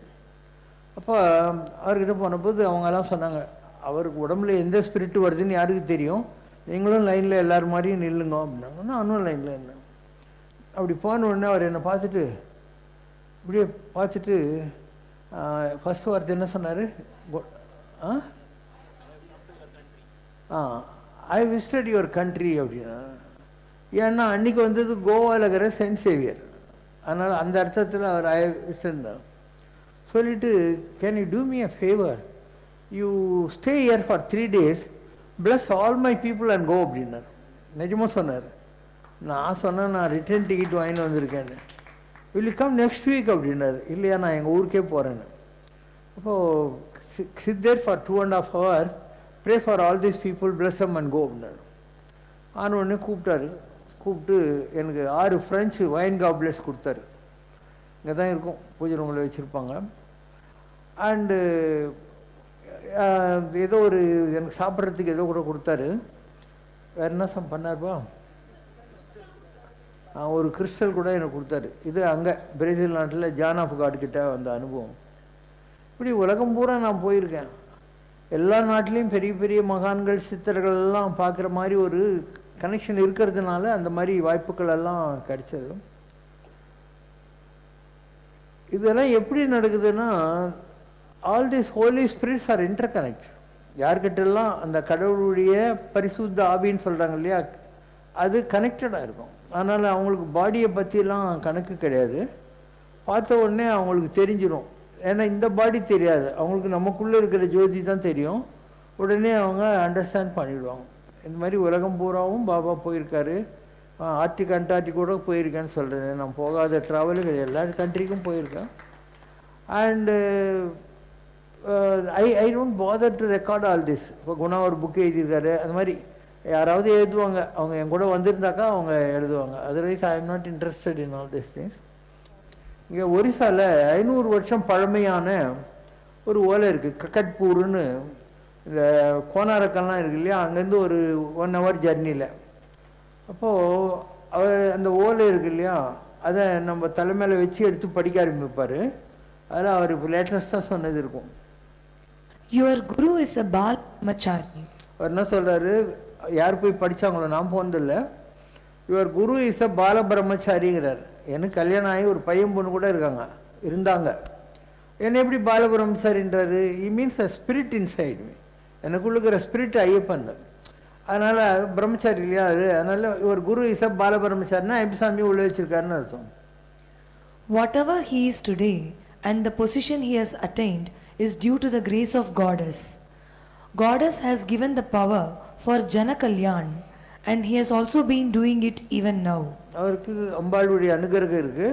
அப்போ அவர்கிட்ட போனபோது அவங்கெல்லாம் சொன்னாங்க, அவருக்கு உடம்புல எந்த ஸ்பிரிட்டு வருதுன்னு யாருக்கு தெரியும், நீங்களும் லைனில் எல்லோரும் மாதிரியும் நில்லுங்க அப்படின்னாங்க. நானும் லைனில் இருந்தேன். அப்படி போன உடனே அவர் என்னை பார்த்துட்டு இப்படியே பார்த்துட்டு ஃபஸ்ட்டு வார்த்தை என்ன சொன்னார், ஐ விசிட்டட் யுவர் கண்ட்ரி அப்படின்னா. ஏன்னா அன்றைக்கி வந்தது கோவாவில் இருக்கிற சென்ட் சேவியர். அதனால் அந்த அர்த்தத்தில் அவர் ஐ விசிட்டட் சொல்லிட்டு, can you do me a favour, you stay here for 3 days, bless all my people and go அப்படின்னார். நிஜமாக சொன்னார். நான் சொன்னேன், நான் ரிட்டர்ன் டிக்கெட் வாங்கிட்டு வந்திருக்கேன்னு. வில் கம் நெக்ஸ்ட் வீக் அப்படின்னாரு. இல்லையா, நான் எங்கள் ஊருக்கே போகிறேன்னு. அப்போது sit there for 2.5 hours, pray for all these people, bless them and go அப்படின்னாரு. ஆன உடனே கூப்பிட்டு எனக்கு 6 ஃப்ரெஞ்சு வைன் காப்லெட்ஸ் கொடுத்தாரு. இங்கே தான் இருக்கும், பூஜை ரூமில் வச்சுருப்பாங்க. அண்டு ஏதோ ஒரு எனக்கு சாப்பிட்றதுக்கு ஏதோ கூட கொடுத்தாரு. வேறு என்ன பண்ணார்ப்பா, ஒரு கிறிஸ்டல் கூட எனக்கு கொடுத்தாரு. இது அங்கே பிரேசில் நாட்டில் ஜான் ஆஃப் காட் கிட்ட வந்த அனுபவம். இப்படி உலகம் பூரா நான் போயிருக்கேன். எல்லா நாட்டிலையும் பெரிய பெரிய மகான்கள் சித்தர்கள் எல்லாம் பார்க்குற மாதிரி ஒரு கனெக்ஷன் இருக்கிறதுனால அந்த மாதிரி வாய்ப்புகள் எல்லாம் கிடைச்சது. இதெல்லாம் எப்படி நடக்குதுன்னா, all this holy spirits are interconnect. யார்கிட்டெல்லாம் அந்த கடவுளுடைய பரிசுத்த ஆவின்னு சொல்கிறாங்க இல்லையா, அது கனெக்டடாக இருக்கும். அதனால் அவங்களுக்கு பாடியை பற்றிலாம் கணக்கு கிடையாது. பார்த்த உடனே அவங்களுக்கு தெரிஞ்சிடும். ஏன்னா இந்த பாடி தெரியாது அவங்களுக்கு, நமக்குள்ளே இருக்கிற ஜோதி தான் தெரியும். உடனே அவங்க அண்டர்ஸ்டாண்ட் பண்ணிவிடுவாங்க. இந்த மாதிரி உலகம் பூராவும் பாபா போயிருக்காரு. ஆர்டிக் அண்டார்டிக் கூட போயிருக்கேன்னு சொல்கிறேன். நான் போகாத ட்ராவலு கிடையாது, எல்லா கண்ட்ரிக்கும் போயிருக்கேன். And I don't bother to record all this. இப்போ குணா ஒரு புக்கு எழுதியிருக்காரு, அந்த மாதிரி யாராவது எழுதுவாங்க, அவங்க என் கூட வந்திருந்தாக்கா அவங்க எழுதுவாங்க. Otherwise I am not interested in all this things. இங்கே ஒரிசாவில் 500 வருஷம் பழமையான ஒரு ஓலை இருக்குது, கக்கட்பூர்னு. இந்த கோனாரக்கெல்லாம் இருக்கு இல்லையா, அங்கேருந்து ஒரு 1 hour ஜர்னியில். அப்போது அவர் அந்த ஓலை இருக்கு இல்லையா, அதை நம்ம தலைமையில் வச்சு எடுத்து படிக்க ஆரம்பிப்பார். அதில் அவர் இப்போ லேட்டஸ்டாக சொன்னது இருக்கும். Your Guru is a பாலமச்சாரி. அவர் என்ன சொல்கிறாரு, யார் போய் படித்தாங்களோ, நான் போனதில்லை. யுவர் குரு இஸ் அ பால பிரம்மச்சாரிங்கிறார். எனக்கு கல்யாணம் ஆகி ஒரு பையன் பொண்ணு கூட இருந்தாங்க. என்ன எப்படி பால பிரம்மச்சாரின்றாரு? I means a spirit inside me. எனக்குள்ள இருக்கிற ஸ்பிரிட் ஐயப்பன். அதனால் பிரம்மச்சாரி இல்லையா அது. அதனால் ஒரு குரு இஸ் அ பால பிரம்மச்சாரினா ஐயப்பசாமி உள்ள வச்சிருக்காருன்னு அர்த்தம். What ever he is today and the position he has attained is due to the grace of Goddess. Goddess has given the power for Jana Kalyan and he has also been doing it even now. அவருக்கு அம்பாளுடைய அனுகிரகம் இருக்கு.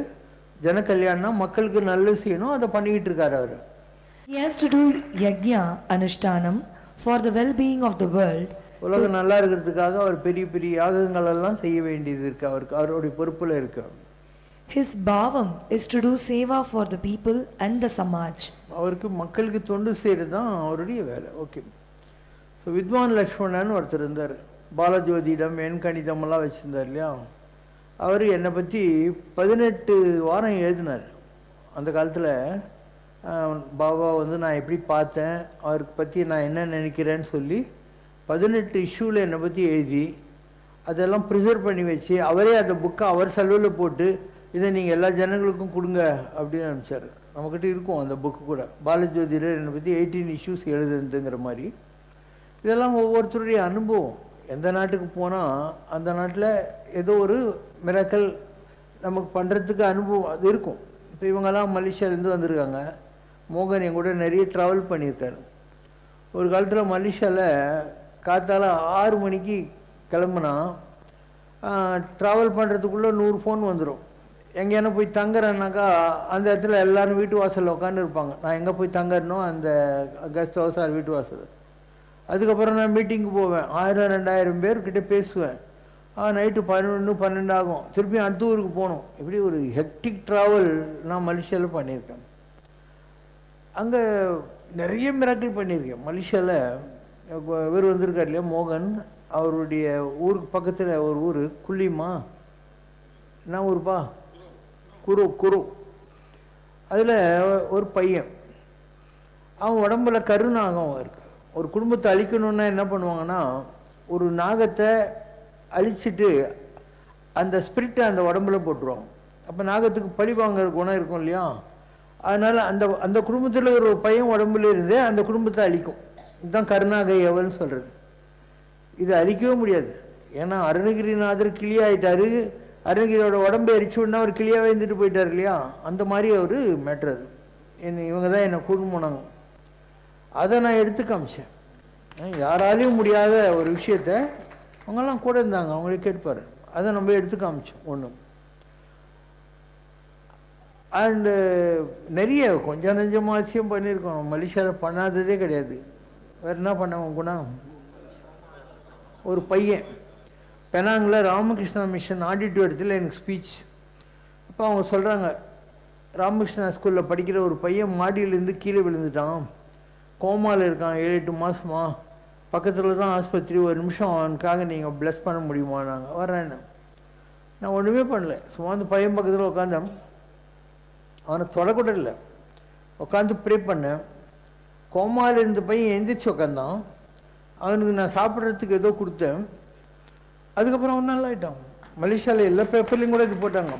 ஜன கல்யாணம்னா மக்களுக்கு நல்லது செய்யணும், அதை பண்ணிக்கிட்டு இருக்காரு அவர். He has to do yajna anushtanam for the well-being of the world. உலகம் நல்லா இருக்கிறதுக்காக அவர் பெரிய பெரிய யாகங்கள் எல்லாம் செய்ய வேண்டியது இருக்கு. அவருக்கு அவருடைய பொறுப்புல இருக்கு. His bhavam is to do seva for the people and the samaj. அவருக்கு மக்களுக்கு தொண்டு செய்கிறது தான் அவருடைய வேலை. ஓகே. ஸோ வித்வான் லக்ஷ்மணன் ஒருத்தர் இருந்தார். பாலஜோதிடம் எண் கணிதமெல்லாம் வச்சுருந்தார் இல்லையா. அவர் என்னை பற்றி 18 வாரம் எழுதினார். அந்த காலத்தில் பாபா நான் எப்படி பார்த்தேன், அவருக்கு பற்றி நான் என்ன நினைக்கிறேன்னு சொல்லி 18 இஷ்யூவில் என்னை பற்றி எழுதி அதெல்லாம் ப்ரிசர்வ் பண்ணி வச்சு அவரே அந்த புக்கை அவர் செலவில் போட்டு இதை நீங்கள் எல்லா ஜனங்களுக்கும் கொடுங்க அப்படின்னு அனுப்பிச்சார். நம்மக்கிட்ட இருக்கும் அந்த புக்கு கூட. பாலஜோதிடர் என்னை பற்றி 18 இஷ்யூஸ் எழுதுதுங்கிற மாதிரி. இதெல்லாம் ஒவ்வொருத்தருடைய அனுபவம். எந்த நாட்டுக்கு போனால் அந்த நாட்டில் ஏதோ ஒரு மிராக்கல் நமக்கு பண்ணுறதுக்கு அனுபவம் அது இருக்கும். இப்போ இவங்கெல்லாம் மலேசியாவிலேருந்து வந்திருக்காங்க. மோகன் என் கூட நிறைய ட்ராவல் பண்ணியிருக்காரு. ஒரு காலத்தில் மலேசியாவில் காத்தால 6 மணிக்கு கிளம்புனா ட்ராவல் பண்ணுறதுக்குள்ளே 100 ஃபோன் வந்துடும். எங்கேயான போய் தங்குறேன்னாக்கா அந்த இடத்துல எல்லோரும் வீட்டு வாசலில் உட்காந்து இருப்பாங்க. நான் எங்கே போய் தங்குறனோ அந்த கெஸ்ட் ஹவுஸ் ஆர் வீட்டு வாசல். அதுக்கப்புறம் நான் மீட்டிங்கு போவேன். 1000-2000 பேர்கிட்ட பேசுவேன். நைட்டு 11-12 ஆகும். திருப்பி அடுத்த ஊருக்கு போகணும். இப்படி ஒரு ஹெக்டிக் ட்ராவல் நான் மலேசியாவில் பண்ணியிருக்கேன். அங்கே நிறைய மிராக்கிள் பண்ணியிருக்கேன். மலேசியாவில் இவர் வந்திருக்கார் இல்லையா மோகன், அவருடைய ஊருக்கு பக்கத்தில் ஒரு ஊர் குள்ளிமா, என்ன ஊருப்பா, குரு. அதில் ஒரு பையன், அவன் உடம்புல கருநாகம் இருக்கு. ஒரு குடும்பத்தை அழிக்கணுன்னா என்ன பண்ணுவாங்கன்னா, ஒரு நாகத்தை அழிச்சிட்டு அந்த ஸ்பிரிட்டை அந்த உடம்புல போட்டுருவாங்க. அப்போ நாகத்துக்கு பழி வாங்குற குணம் இருக்கும் இல்லையா. அதனால் அந்த குடும்பத்தில் ஒரு பையன் உடம்புல இருந்து அந்த குடும்பத்தை அழிக்கும். இதுதான் கருணாக எவல்னு சொல்கிறது. இது அழிக்கவே முடியாது. ஏன்னா அருணகிரிநாதர் கிளியாயிட்டாரு. அருணகிரியோட உடம்பை எரிச்சு விடனா அவர் கிளியாக வந்துட்டு போயிட்டார் இல்லையா. அந்த மாதிரி ஒரு மேட்ரு அது. இவங்க தான் என்னை கூட்டு போனாங்க. அதை நான் எடுத்து காமிச்சேன். யாராலையும் முடியாத ஒரு விஷயத்த அவங்கெல்லாம் கூட இருந்தாங்க, அவங்களே கேட்பார். அதை நம்ம எடுத்து காமிச்சோம் ஒன்று. அண்டு நிறைய கொஞ்சம் நெஞ்சமாக விஷயம் பண்ணியிருக்கோம். மலேசியாவில் பண்ணாததே கிடையாது. வேறு என்ன பண்ணவங்க கூட ஒரு பையன் பெனாங்கில் ராமகிருஷ்ணா மிஷன் ஆடிட்டோரியத்தில் எனக்கு ஸ்பீச். அப்போ அவங்க சொல்கிறாங்க, ராமகிருஷ்ணா ஸ்கூலில் படிக்கிற ஒரு பையன் மாடியிலேருந்து கீழே விழுந்துட்டான், கோமாவில் இருக்கான், 7-8 மாதமா, பக்கத்தில் தான் ஆஸ்பத்திரி, ஒரு நிமிஷம் அவனுக்காக நீங்கள் ப்ளஸ் பண்ண முடியுமா? நாங்கள் வரேன்னு நான் ஒன்றுமே பண்ணல, சும்மா அந்த பையன் பக்கத்தில் உட்காந்தேன், அவனை தொடக்கூட இல்லை, உட்காந்து ப்ரே பண்ணேன். கோமாவில் இருந்த பையன் எந்திரிச்சு உட்காந்தான். அவனுக்கு நான் சாப்பிட்றதுக்கு ஏதோ கொடுத்தேன். அதுக்கப்புறம் அவன் நல்லா ஆகிட்டான். மலேசியாவில் எல்லா பேப்பர்லையும் கூட இது போட்டாங்க.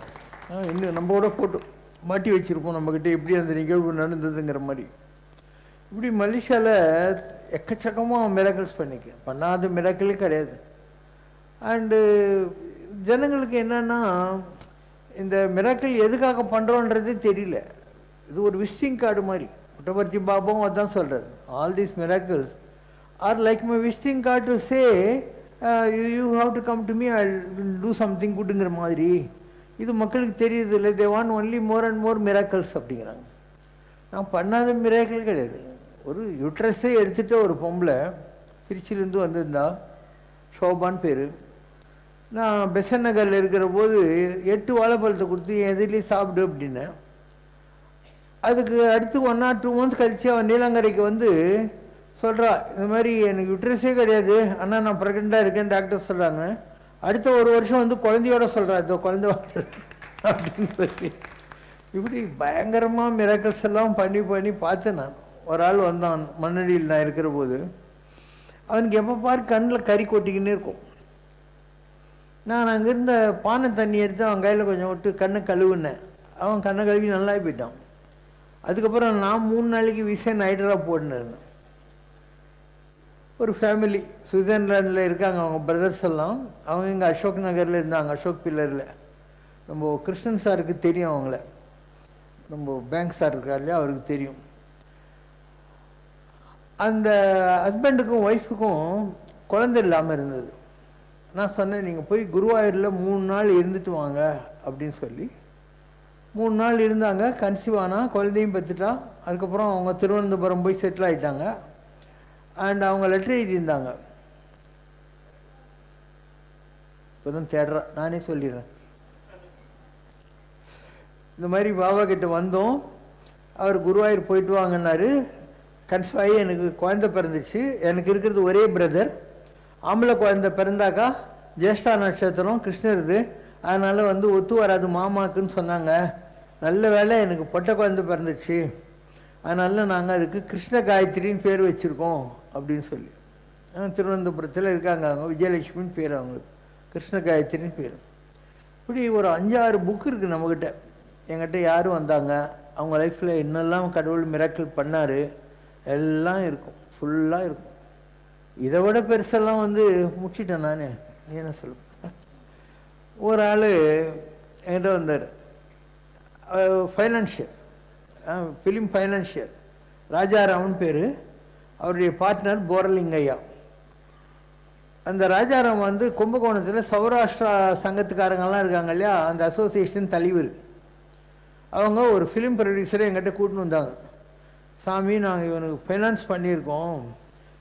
இன்னும் நம்ம கூட போட்டு மாட்டி வச்சுருப்போம் நம்மக்கிட்ட எப்படி அந்த நிகழ்வு நடந்ததுங்கிற மாதிரி. இப்படி மலேசியாவில் எக்கச்சக்கமாக மிராக்கிள்ஸ் பண்ணிக்க, பண்ணாத மிராக்கிளே கிடையாது. அண்டு ஜனங்களுக்கு என்னென்னா இந்த மிராக்கிள் எதுக்காக பண்ணுறோன்றதே தெரியல. இது ஒரு விசிட்டிங் கார்டு மாதிரி. புட்டபர்த்தி பாபாவும் அதான் சொல்கிறார், all these miracles are like my visiting card to say you have to come to me, I will do something குட்டுங்கிற மாதிரி. இது மக்களுக்கு தெரியுது இல்லை, they want only more and more miracles அப்படிங்கிறாங்க. நான் பண்ணாத மிராக்கிள் கிடையாது. ஒரு யூட்ரஸே எடுத்துகிட்ட ஒரு பொம்பளை திருச்சியிலேருந்து வந்திருந்தா, ஷோபான்னு பேர். நான் பெசன் நகரில் இருக்கிற போது 8 வாழைப்பழத்தை கொடுத்து எதுலேயும் சாப்பிடு அப்படின்னேன். அதுக்கு அடுத்து 1 or 2 months கழிச்சு அவன் நீலாங்கரைக்கு வந்து சொல்கிறா, இந்த மாதிரி எனக்கு யூட்ரஸே கிடையாது, ஆனால் நான் ப்ரெக்னெண்ட்டாக இருக்கேன் டாக்டர் சொல்கிறாங்க. அடுத்த 1 வருஷம் வந்து குழந்தையோட சொல்கிறா, இதோ குழந்தை அப்படின்னு சொல்லி. இப்படி பயங்கரமாக மிராக்கிள்ஸ் எல்லாம் பண்ணி பண்ணி பார்த்தேன் நான். ஒரு ஆள் வந்தான் மண்ணடியில் நான் இருக்கிற போது, அவனுக்கு எப்போ பாரு கண்ணில் கறி கொட்டிக்கின்னே இருக்கும். நான் அங்கேருந்த பானை தண்ணி எடுத்து அவன் கையில் கொஞ்சம் விட்டு கண்ணை கழுவுனேன். அவன் கண்ணை கழுவி நல்லா போயிட்டான். அதுக்கப்புறம் நான் 3 நாளைக்கு விசன் ஹைட்ரா போட்டுனேன். ஒரு ஃபேமிலி சுவிட்சர்லாண்டில் இருக்காங்க, அவங்க பிரதர்ஸ் எல்லாம். அவங்க இங்கே அசோக் நகரில் இருந்தாங்க, அசோக் பில்லரில். நம்ம கிருஷ்ணன் சாருக்கு தெரியும் அவங்கள, நம்ம பேங்க் சார் இருக்கார் இல்லையா, அவருக்கு தெரியும். அந்த ஹஸ்பண்டுக்கும் ஒய்ஃபுக்கும் குழந்தை இல்லாமல் இருந்தது. நான் சொன்னேன், நீங்கள் போய் குருவாயூரில் 3 நாள் இருந்துட்டு வாங்க அப்படின்னு சொல்லி. 3 நாள் இருந்தாங்க. கன்சீவ் ஆனா, குழந்தையும் பெற்றுட்டா. அதுக்கப்புறம் அவங்க திருவனந்தபுரம் போய் செட்டில் ஆகிட்டாங்க. அண்ட் அவங்க லெட்டர் எழுதியிருந்தாங்க. இப்போ தான் தேடுறா, நானே சொல்லிடுறேன். இந்த மாதிரி பாபா கிட்ட வந்தோம், அவர் குருவாயூர் போயிட்டு வாங்கினாரு. கன்சீவ் ஆகி எனக்கு குழந்தை பிறந்துச்சு. எனக்கு இருக்கிறது ஒரே பிரதர். ஆம்பளை குழந்தை பிறந்தாக்கா ஜேஷ்டா நட்சத்திரம் கிருஷ்ணருது, அதனால் வந்து ஒத்து வராது மாமாக்குன்னு சொன்னாங்க. நல்ல வேலை எனக்கு பொட்டை குழந்தை பிறந்துச்சு, அதனால நாங்கள் அதுக்கு கிருஷ்ண காயத்ரின்னு பேர் வச்சுருக்கோம் அப்படின்னு சொல்லி. திருவனந்தபுரத்தில் இருக்காங்க அவங்க, விஜயலட்சுமின்னு பேர் அவங்களுக்கு, கிருஷ்ண காயத்ரின்னு பேர். இப்படி ஒரு 5-6 புக்கு இருக்குது நம்மக்கிட்ட. என்கிட்ட யாரும் வந்தாங்க, அவங்க லைஃப்பில் என்னெல்லாம் கடவுள் மிராக்கிள் பண்ணார் எல்லாம் இருக்கும், ஃபுல்லாக இருக்கும். இதை விட பெருசெல்லாம் வந்து முடிச்சிட்டேன் நான். என்ன சொல்ல, ஒரு ஆள் என்கிட்ட வந்தார், ஃபைனான்ஷியல், ஃபிலிம் ஃபைனான்ஷியல், ராஜாராமன் பேர். அவருடைய பார்ட்னர் போரலிங்கையா. அந்த ராஜாராம் வந்து கும்பகோணத்தில் சௌராஷ்டிரா சங்கத்துக்காரங்கெல்லாம் இருக்காங்க இல்லையா, அந்த அசோசியேஷன் தலைவர். அவங்க ஒரு ஃபிலிம் ப்ரொடியூசரை எங்கிட்ட கூட்டின்னு வந்தாங்க. சாமி, நாங்கள் இவனுக்கு ஃபைனான்ஸ் பண்ணியிருக்கோம்,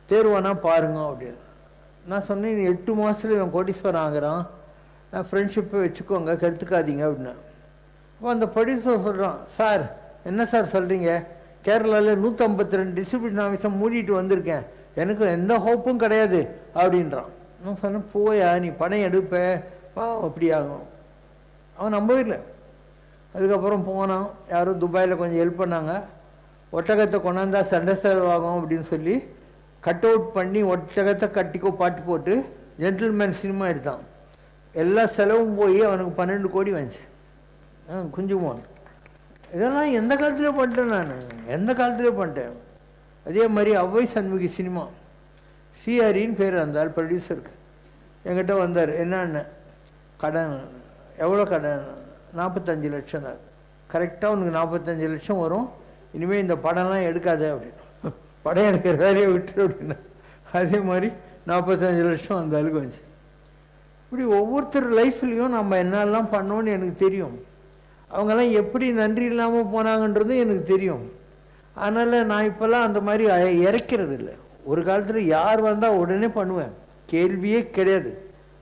தேர்வானா பாருங்க அப்படின்னு. நான் சொன்னேன், 8 மாதத்தில் இவன் கோடீஸ்வரன் ஆகிறான், ஃப்ரெண்ட்ஷிப்பை வச்சுக்கோங்க, கெடுத்துக்காதீங்க அப்படின்னு. அப்போ அந்த ப்ரொடியூசர் சொல்கிறான், சார் என்ன சார் சொல்கிறீங்க, கேரளாவில் 152 டிஸ்ட்ரிபியூஷன் ஆஃபீஸை மூடிட்டு வந்திருக்கேன், எனக்கு எந்த ஹோப்பும் கிடையாது அப்படின்றான். நான் சொன்னேன், போயா நீ பணம் எடுப்ப அப்படி ஆகும். அவன் நம்பவே இல்லை. அதுக்கப்புறம் போனான், யாரும் துபாயில் கொஞ்சம் ஹெல்ப் பண்ணாங்க. ஒட்டகத்தை கொண்டாந்தா சண்டை செலவாகும் அப்படின்னு சொல்லி கட் அவுட் பண்ணி ஒட்டகத்தை கட்டிக்கோ பாட்டு போட்டு ஜென்டில்மேன் சினிமா எடுத்தான். எல்லா செலவும் போய் அவனுக்கு 12 கோடி வந்துச்சு. குஞ்சுமோன். இதெல்லாம் எந்த காலத்துலேயே பண்ணிட்டேன் நான், எந்த காலத்துலேயே பண்ணிட்டேன். அதே மாதிரி அவ்வை சண்முகி சினிமா, சிஆரின்னு பேர் அந்த ஆள் ப்ரொடியூசருக்கு. என்கிட்ட வந்தார், என்னன்னு கடன், எவ்வளோ கடன், 45 லட்சம். கரெக்டாக உனக்கு 45 லட்சம் வரும், இனிமேல் இந்த படம்லாம் எடுக்காத அப்படின்னு. படம் எடுக்கிற வேலையை விட்டு அப்படின்னா. அதே மாதிரி 45 லட்சம் அந்த அளவுக்கு வந்துச்சு. இப்படி ஒவ்வொருத்தர் லைஃப்லேயும் நம்ம என்னெல்லாம் பண்ணோன்னு எனக்கு தெரியும். அவங்கெல்லாம் எப்படி நன்றி இல்லாமல் போனாங்கன்றதும் எனக்கு தெரியும். அதனால் நான் இப்போல்லாம் அந்த மாதிரி இறக்கிறது இல்லை. ஒரு காலத்தில் யார் வந்தால் உடனே பண்ணுவேன், கேள்வியே கிடையாது,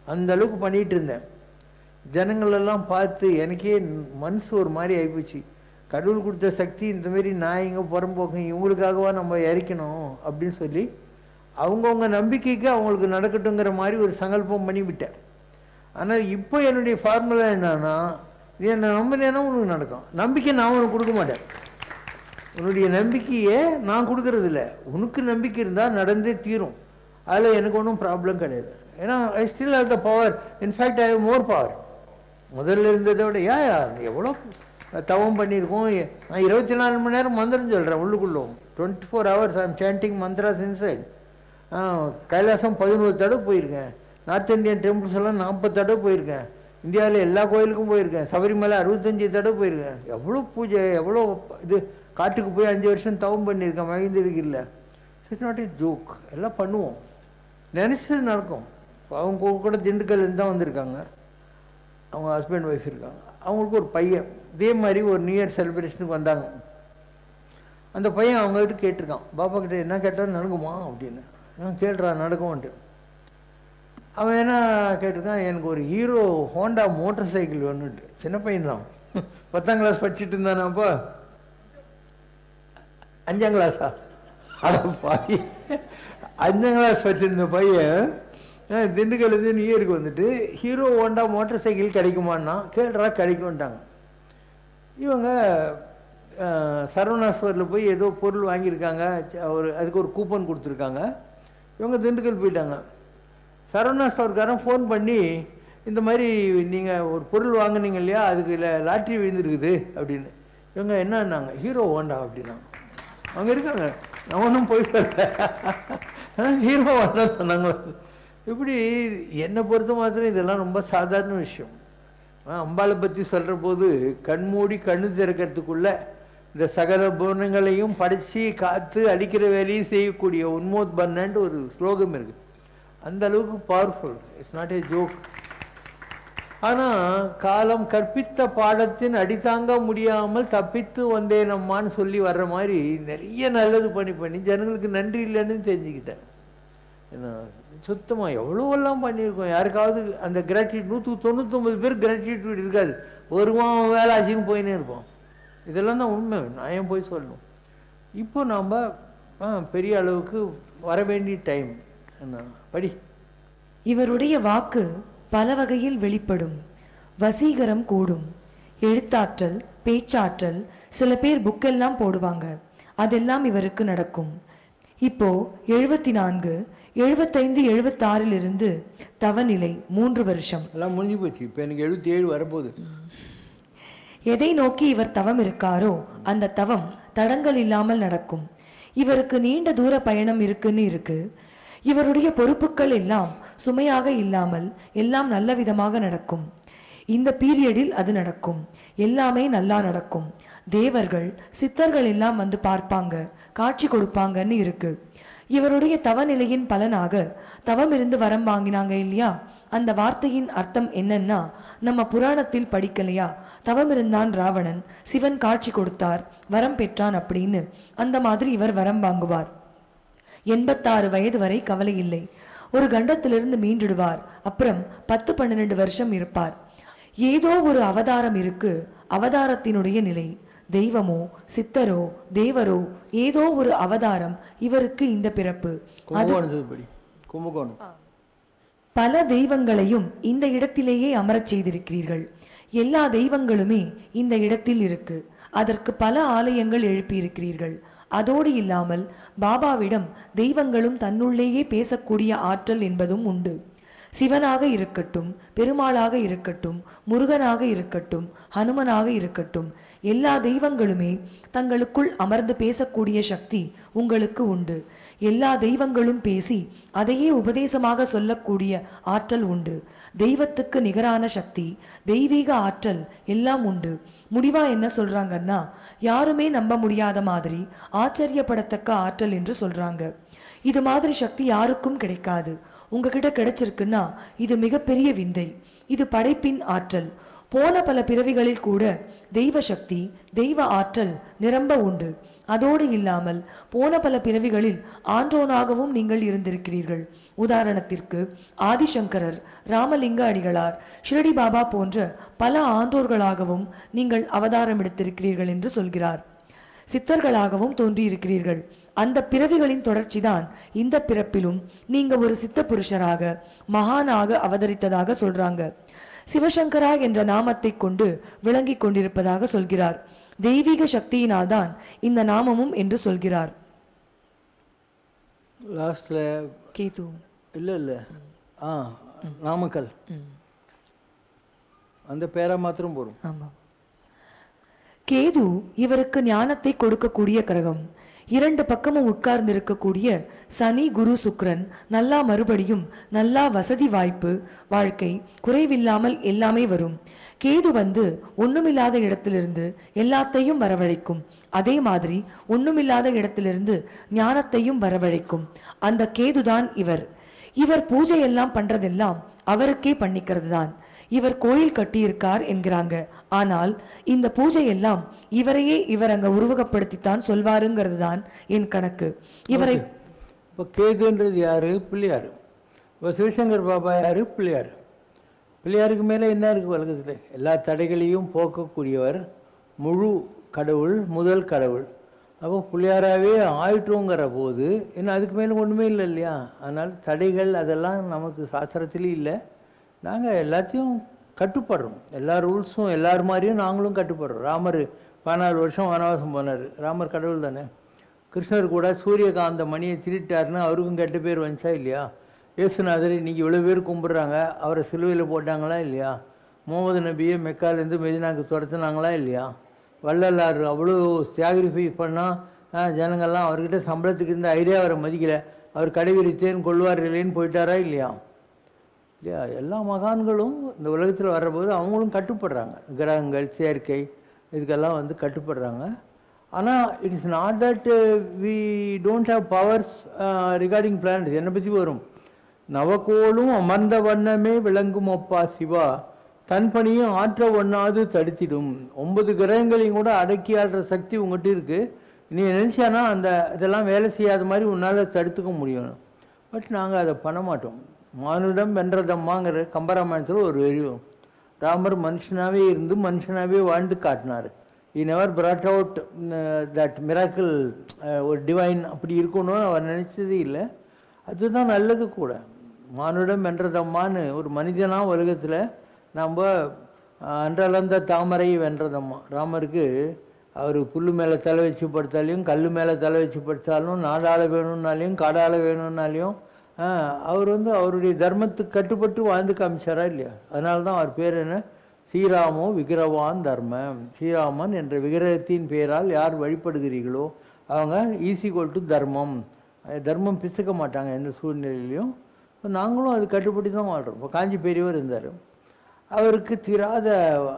அந்த அளவுக்கு பண்ணிகிட்டு இருந்தேன். ஜனங்களெல்லாம் பார்த்து எனக்கே மனசு ஒரு மாதிரி ஆகிப்போச்சு. கடவுள் கொடுத்த சக்தி இந்த மாரி நான் இங்கே புறம்போக்கம், இவங்களுக்காகவா நம்ம இறக்கணும் அப்படின்னு சொல்லி அவங்கவுங்க நம்பிக்கைக்கு அவங்களுக்கு நடக்கட்டுங்கிற மாதிரி ஒரு சங்கல்பம் பண்ணிவிட்டேன். ஆனால் இப்போ என்னுடைய ஃபார்முலா என்னன்னா, நீ என்னை நம்பினேன்னா உனக்கு நடக்கும். நம்பிக்கை நான் உனக்கு கொடுக்க மாட்டேன். உன்னுடைய நம்பிக்கையே நான் கொடுக்கறது இல்லை. உனக்கு நம்பிக்கை இருந்தால் நடந்தே தீரும். அதில் எனக்கு ஒன்றும் ப்ராப்ளம் கிடையாது. ஏன்னா I still have the power. In fact I have more power. முதல்ல இருந்ததை விட எவ்வளோ தவம் பண்ணியிருக்கோம். நான் 24 மணி நேரம் மந்திரம் சொல்கிறேன் உள்ளுக்குள்ளும். 24 hours I am sanding mantras inside. Kailasam 11 தடவை போயிருக்கேன். நார்த் இந்தியன் டெம்பிள்ஸ் எல்லாம் 40 தடவை போயிருக்கேன். இந்தியாவில் எல்லா கோயிலுக்கும் போயிருக்கேன். சபரிமலை 65 தடவை போயிருக்கேன். எவ்வளோ பூஜை, எவ்வளோ இது. காட்டுக்கு போய் 5 வருஷம் தவம் பண்ணியிருக்கேன் மகேந்திரகிரியில். It's not a joke. எல்லாம் பண்ணுவோம், நினச்சது நடக்கும். அவங்க கூட திண்டுக்கல்லேருந்து தான் வந்திருக்காங்க. அவங்க ஹஸ்பண்ட் ஒய்ஃப் இருக்காங்க. அவங்களுக்கு ஒரு பையன் இதே மாதிரி ஒரு நியூ இயர் செலிப்ரேஷனுக்கு வந்தாங்க. அந்த பையன் அவங்ககிட்ட கேட்டிருக்கான், பாப்பா கிட்ட என்ன கேட்டாலும் நடக்குமா அப்படின்னு. கேள்றா நடக்கும்ன்ட்டு. அவன் என்ன கேட்டிருக்கான், எனக்கு ஒரு ஹீரோ ஹோண்டா மோட்டர் சைக்கிள் வேணுன்ட்டு. சின்ன பையன் தான், 10ஆம் கிளாஸ் படிச்சுட்டு இருந்தானாப்பா. 5ஆம் கிளாஸா? அட பையன் 5ஆம் கிளாஸ் படிச்சிருந்த பையன் திண்டுக்கல்லேருந்து நியூ இயருக்கு வந்துட்டு ஹீரோ ஹோண்டா மோட்டர் சைக்கிள் கிடைக்குமான்னா, கேள்றா கிடைக்கும்ட்டாங்க. இவங்க சரவணா ஸ்டோரில் போய் ஏதோ பொருள் வாங்கியிருக்காங்க. அதுக்கு ஒரு கூப்பன் கொடுத்துருக்காங்க. இவங்க திண்டுக்கல் போயிட்டாங்க. சரவணா ஸ்டோர்காரன் ஃபோன் பண்ணி, இந்த மாதிரி நீங்கள் ஒரு பொருள் வாங்கினீங்க இல்லையா, அதுக்கு லாட்ரி விழுந்துருக்குது அப்படின்னு. இவங்க என்னன்னாங்க, ஹீரோ ஹோண்டா அப்படின்னா. அவங்க இருக்காங்க, நான் ஒன்றும் போய் சொல்ல, ஹீரோ ஹோண்டா சொன்னாங்க. இப்படி என்னை பொறுத்த மாத்திரம் இதெல்லாம் ரொம்ப சாதாரண விஷயம். அம்பாளை பற்றி சொல்கிற போது கண்மூடி கண்ணு திறக்கிறதுக்குள்ள இந்த சகல பூர்ணங்களையும் படித்து காத்து அடிக்கிற வேலையும் செய்யக்கூடிய உன்மோத்பன்னன்ட்டு ஒரு ஸ்லோகம் இருக்குது. அந்த அளவுக்கு powerful. It's not a joke. ஆனால் காலம் கற்பித்த பாடத்தின் அடித்தாங்க முடியாமல் தப்பித்து வந்தேன் அம்மான்னு சொல்லி வர்ற மாதிரி நிறைய நல்லது பண்ணி ஜனங்களுக்கு நன்றி இல்லைன்னு தெரிஞ்சுக்கிட்டேன். ஏன்னா சுத்தமாக எவ்வளோவெல்லாம் பண்ணியிருக்கோம். யாருக்காவது அந்த கிராட்டிடியூட் 199 பேர் கிராட்டிடியூட் இருக்காது. வருவான் வேலை ஆச்சுன்னு போயின்னே இருப்போம். இதெல்லாம் தான் உண்மை. நான் ஏன் போய் சொல்லணும். இப்போ நாம் பெரிய அளவுக்கு வர வேண்டிய டைம். என்ன படி. இவருடைய வாக்கு பல வகையில் வெளிப்படும். வசீகரம் கூடும். எழுத்தாற்றல், பேச்சாற்றல். சில பேர் புக்கெல்லாம் போடுவாங்க. அதெல்லாம் இவருக்கு நடக்கும். இப்போ 74, 75, 76 தவநிலை 3 வருஷம் எல்லாம் முடிஞ்சு போச்சு. இப்போ எனக்கு 77 வரப்போகுது. எதை நோக்கி இவர் தவம் இருக்காரோ அந்த தவம் தடங்கள் இல்லாமல் நடக்கும். இவருக்கு நீண்ட தூர பயணம் இருக்குன்னு இருக்கு. இவருடைய பொறுப்புகள் எல்லாம் சுமையாக இல்லாமல் எல்லாம் நல்ல விதமாக நடக்கும். இந்த பீரியடில் அது நடக்கும். எல்லாமே நல்லா நடக்கும். தேவர்கள் சித்தர்கள் எல்லாம் வந்து பார்ப்பாங்க, காட்சி கொடுப்பாங்கன்னு இருக்கு. இவருடைய தவநிலையின் பலனாக தவம் இருந்து வரம் வாங்கினாங்க இல்லையா, அந்த வார்த்தையின் அர்த்தம் என்னன்னா, நம்ம புராணத்தில் படிக்கலையா, தவம் இருந்தான் ராவணன், சிவன் காட்சி கொடுத்தார், வரம் பெற்றான் அப்படின்னு. அந்த மாதிரி இவர் வரம் வாங்குவார். 86 வயது வரை கவலை இல்லை. ஒரு கண்டத்திலிருந்து மீண்டுடுவார். அப்புறம் 10-12 வருஷம் இருப்பார். ஏதோ ஒரு அவதாரம் இருக்கு. அவதாரத்தினுடைய நிலை. தெய்வமோ சித்தரோ தேவரோ ஏதோ ஒரு அவதாரம் இவருக்கு இந்த பிறப்பு. பல தெய்வங்களையும் இந்த இடத்திலேயே அமரச் செய்திருக்கிறீர்கள். எல்லா தெய்வங்களுமே இந்த இடத்தில் இருக்கு. அதற்கு பல ஆலயங்கள் எழுப்பியிருக்கிறீர்கள். அதோடு இல்லாமல் பாபாவிடம் தெய்வங்களும் தன்னுள்ளேயே பேசக்கூடிய ஆற்றல் என்பதும் உண்டு. சிவனாக இருக்கட்டும், பெருமாளாக இருக்கட்டும், முருகனாக இருக்கட்டும், ஹனுமனாக இருக்கட்டும், எல்லா தெய்வங்களுமே தங்களுக்குள் அமர்ந்து பேசக்கூடிய சக்தி உங்களுக்கு உண்டு. எல்லா தெய்வங்களும் பேசி அதையே உபதேசமாக சொல்லக்கூடிய ஆற்றல் உண்டு. தெய்வத்துக்கு நிகரான சக்தி, தெய்வீக ஆற்றல் எல்லாம் உண்டு. முடிவா என்ன சொல்றாங்கன்னா, யாருமே நம்ப முடியாத மாதிரி ஆச்சரியப்படத்தக்க ஆற்றல் என்று சொல்றாங்க. இது மாதிரி சக்தி யாருக்கும் கிடைக்காது. உங்ககிட்ட கிடைச்சிருக்குன்னா இது மிகப்பெரிய விந்தை. இது படைப்பின் ஆற்றல். போன பல பிறவிகளில் கூட தெய்வ சக்தி, தெய்வ ஆற்றல் நிரம்ப உண்டு. அதோடு இல்லாமல் போன பல பிறவிகளில் ஆன்றோனாகவும் நீங்கள் இருந்திருக்கிறீர்கள். உதாரணத்திற்கு ஆதிசங்கரர், ராமலிங்க அடிகளார், ஷிரடி பாபா போன்ற பல ஆன்றோர்களாகவும் நீங்கள் அவதாரம் எடுத்திருக்கிறீர்கள் என்று சொல்கிறார். சித்தர்களாகவும் தோன்றியிருக்கிறீர்கள். அந்த பிறவிகளின் தொடர்ச்சிதான் இந்த பிறப்பிலும் நீங்க ஒரு சித்த புருஷராக மகானாக அவதரித்ததாக சொல்றாங்க. சிவசங்கரா என்ற நாமத்தை கொண்டு விளங்கி கொண்டிருப்பதாக சொல்கிறார். தெய்வீக சக்தியினால் தான் இந்த நாமமும் என்று சொல்கிறார். லாஸ்ட்ல கேது இல்லை நாமக்கல் அந்த பேரை மாத்திரம் போடும். ஆமா, கேது இவருக்கு ஞானத்தை கொடுக்கக்கூடிய கிரகம். இரண்டு பக்கமும் உட்கார்ந்து இருக்கக்கூடிய சனி குரு சுக்கிரன் நல்லா மறுபடியும் நல்லா வசதி வாய்ப்பு வாழ்க்கை குறைவில்லாமல் எல்லாமே வரும். கேது வந்து ஒண்ணுமில்லாத இடத்திலிருந்து எல்லாத்தையும் வரவழைக்கும். அதே மாதிரி ஒண்ணுமில்லாத இடத்திலிருந்து ஞானத்தையும் வரவழைக்கும். அந்த கேதுதான் இவர். இவர் பூஜை எல்லாம் பண்றதெல்லாம் அவருக்கே பண்ணிக்கிறது தான். இவர் கோயில் கட்டியிருக்கார் என்கிறாங்க. ஆனால் இந்த பூஜை எல்லாம் இவரையே இவர் அங்க உருவகப்படுத்தித்தான் சொல்வாருங்கிறது தான் என் கணக்கு. இவரை இப்போ கேதுன்றது யாரு? பிள்ளையார். இப்போ சிவசங்கர் பாபா யாரு? பிள்ளையார். பிள்ளையாருக்கு மேலே என்ன இருக்குது உலகத்தில்? எல்லா தடைகளையும் போக்கக்கூடியவர், முழு கடவுள், முதல் கடவுள். அப்போ பிள்ளையாராகவே ஆயிட்டோங்கிற போது என்ன அதுக்கு மேலே ஒன்றுமே இல்லை இல்லையா? அதனால் தடைகள் அதெல்லாம் நமக்கு சாஸ்திரத்துலேயும் இல்லை. நாங்கள் எல்லாத்தையும் கட்டுப்படுறோம். எல்லா ரூல்ஸும் எல்லார் மாதிரியும் நாங்களும் கட்டுப்படுறோம். ராமர் 14 வருஷம் வனவாசம் போனார். ராமர் கடவுள் தானே. கிருஷ்ணர் கூட சூரியகாந்த மணியை திருட்டாருன்னு அவருக்கும் கெட்ட பேர் வந்துச்சா இல்லையா? இயேசுநாதர் இன்றைக்கி இவ்வளோ பேர் கும்பிட்றாங்க, அவரை சிலுவையில் போட்டாங்களா இல்லையா? முகமது நபியை மெக்காலேருந்து மெதினாக்கு துரத்துனாங்களா இல்லையா? வள்ளலார் அவ்வளோ சாக்ரிஃபைஸ் பண்ணால் ஜனங்கள்லாம் அவர்கிட்ட சம்பளத்துக்கு இருந்த ஐடியா அவரை மதிக்கலை. அவர் கடைவிரித்தேன் கொள்வார் இல்லைன்னு போயிட்டாரா இல்லையா? இல்லையா? எல்லா மகான்களும் இந்த உலகத்தில் வர்றபோது அவங்களும் கட்டுப்படுறாங்க. கிரகங்கள் செயற்கை இதுக்கெல்லாம் வந்து கட்டுப்படுறாங்க. ஆனால் it is not that we don't have powers regarding planets. என்னை பற்றி வரும், நவக்கோளும் அமர்ந்த வண்ணமே விளங்கும் அப்பா சிவா, தன் பணியும் ஆற்ற ஒண்ணாது தடுத்திடும். 9 கிரகங்களையும் கூட அடக்கி ஆடுற சக்தி உங்கள்கிட்ட இருக்குது. நீ நினச்சானா அந்த இதெல்லாம் வேலை செய்யாத மாதிரி உன்னால் தடுத்துக்க முடியும். பட் நாங்கள் அதை பண்ண மாட்டோம். மானுடம் வென்றதம்மாங்கிற கம்பராமாயணத்தில் ஒரு வரியும், ராமர் மனுஷனாகவே இருந்து மனுஷனாகவே வாழ்ந்து காட்டினார். he never brought out that miracle, ஒரு டிவைன் அப்படி இருக்கணும்னு அவர் நினச்சதே இல்லை. அதுதான் நல்லது கூட. மானுடம் வென்றதம்மான்னு ஒரு மனிதனாக உலகத்தில் நம்ம அன்றளந்த தாமரை வென்றதம்மா. ராமருக்கு அவர் புல் மேலே தலை வச்சு படுத்தாலையும் கல் மேலே தலை வச்சு படுத்தாலும் நாடாள வேணும்னாலையும் காடாள வேணும்னாலையும் அவர் வந்து அவருடைய தர்மத்துக்கு கட்டுப்பட்டு வாழ்ந்து காமிச்சாரா இல்லையா? அதனால தான் அவர் பேர் என்ன? ஸ்ரீராமோ விக்கிரவான் தர்மம். ஸ்ரீராமன் என்ற விக்கிரகத்தின் பெயரால் யார் வழிபடுகிறீர்களோ அவங்க ஈஸிகோல் டு தர்மம். தர்மம் பிசுக்க மாட்டாங்க எந்த சூழ்நிலையிலையும். நாங்களும் அது கட்டுப்பட்டு தான் வாழ்கிறோம். இப்போ காஞ்சி பெரியவர் இருந்தார், அவருக்கு தீராத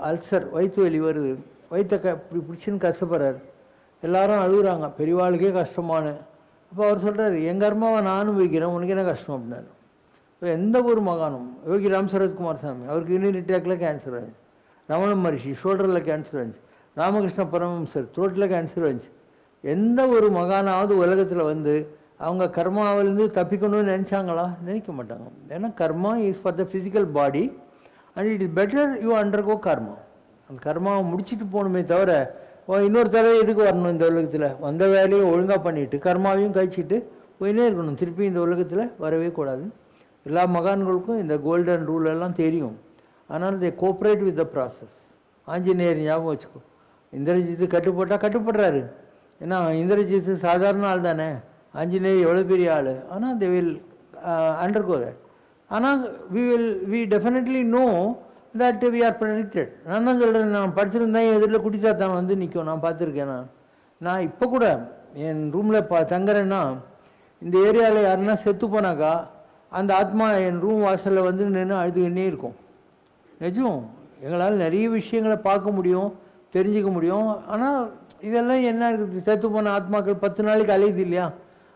அல்சர், வயிற்று வலி வருது, வயிற்றை இப்படி பிடிச்சின்னு கஷ்டப்படுறாரு. எல்லாரும் அழுகுறாங்க, பெரியவாளுக்கே கஷ்டமானு. அப்போ அவர் சொல்கிறார், எங்கள் அம்மாவை நானும் வைக்கிறேன், உனக்கு என்ன கஷ்டம் அப்படின்னாரு. இப்போ எந்த ஒரு மகானும், யோகி ராம் சரத்குமார் சாமி அவருக்கு யூனிட் அட்டாக்ல கேன்சர் வந்துச்சு, ரமண மகரிஷி ஷோல்டரில் கேன்சர் வந்துச்சு, ராமகிருஷ்ண பரமஹம்சர் த்ரோட்டில் கேன்சர் வந்துச்சு. எந்த ஒரு மகானாவது உலகத்தில் வந்து அவங்க கர்மாவிலேருந்து தப்பிக்கணும்னு நினச்சாங்களா? நினைக்க மாட்டாங்க. ஏன்னா karma is for the physical body and it is better you undergo karma. அந்த கர்மாவை முடிச்சுட்டு போகணுமே தவிர இன்னொரு தடவை எதுக்கு வரணும் இந்த உலகத்தில்? வந்த வேலையை ஒழுங்காக பண்ணிவிட்டு கர்மாவையும் கழிச்சிட்டு போயினே இருக்கணும். திருப்பி இந்த உலகத்தில் வரவே கூடாது. எல்லா மகான்களுக்கும் இந்த கோல்டன் ரூல் எல்லாம் தெரியும். ஆனால் they cooperate with the process. ஆஞ்சநேயர் ஞாபகம் வச்சுக்கோ, இந்திரஜித்து கட்டுப்பட்டால் கட்டுப்படுறாரு. ஏன்னா இந்திரஜித்து சாதாரண ஆள் தானே, ஆஞ்சநேயர் எவ்வளோ பெரிய ஆள். ஆனால் தே வில் அண்டர்கோ தட். ஆனால் we definitely know that we are protected. நான் தான் சொல்கிறேன், நான் படிச்சிருந்தேன் எதிரில் குடிச்சாத்தான் வந்து நிற்கும். நான் பார்த்துருக்கேன். நான் இப்போ கூட என் ரூமில் தங்குறேன்னா இந்த ஏரியாவில் யாருன்னா செத்து போனாக்கா அந்த ஆத்மா என் ரூம் வாசலில் வந்து நின்று அழுதுகின்னே இருக்கும். நிஜம், எங்களால் நிறைய விஷயங்களை பார்க்க முடியும், தெரிஞ்சுக்க முடியும். ஆனால் இதெல்லாம் என்ன இருக்குது, செத்து போன ஆத்மாக்கள் 10 நாளைக்கு அலையுது இல்லையா?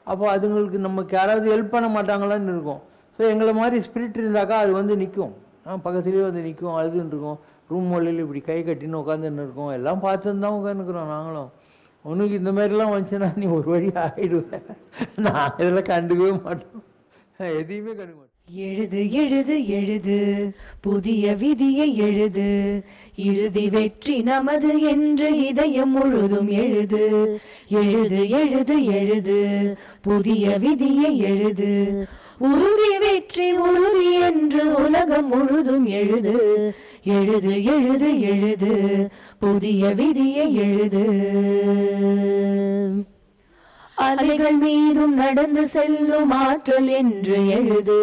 அப்போ அதுங்களுக்கு நமக்கு யாராவது ஹெல்ப் பண்ண மாட்டாங்களான்னு இருக்கும். ஸோ எங்களை மாதிரி ஸ்பிரிட் இருந்தாக்கா அது வந்து நிற்கும், பக்கத்துலேயே வந்து நிற்கும், அழுதுன்னு இருக்கும். ரூம் மொழியில் இப்படி கை கட்டின்னு உட்காந்துன்னு இருக்கோம். எல்லாம் பார்த்துன்னு தான் உட்காந்துக்கிறோம் நாங்களும். உனக்கு இந்த மாதிரிலாம் வந்துச்சுன்னா நீ ஒரு வழி ஆகிடுவேன். நான் இதெல்லாம் கண்டுக்கவே மாட்டோம், எதையுமே கண்டுக்க மாட்டோம். எழுது எழுது எழுது புதிய விதியை எழுது, இறுதி வெற்றி நமது என்று இதயம் முழுதும் எழுது. எழுது எழுது எழுது புதிய விதியை எழுது, உறுதி வெற்றி உறுதி என்று உலகம் முழுதும் எழுது. எழுது எழுது எழுது புதிய விதியை எழுது. அலைகள் மீதும் நடந்து செல்லும் ஆற்றல் என்று எழுது,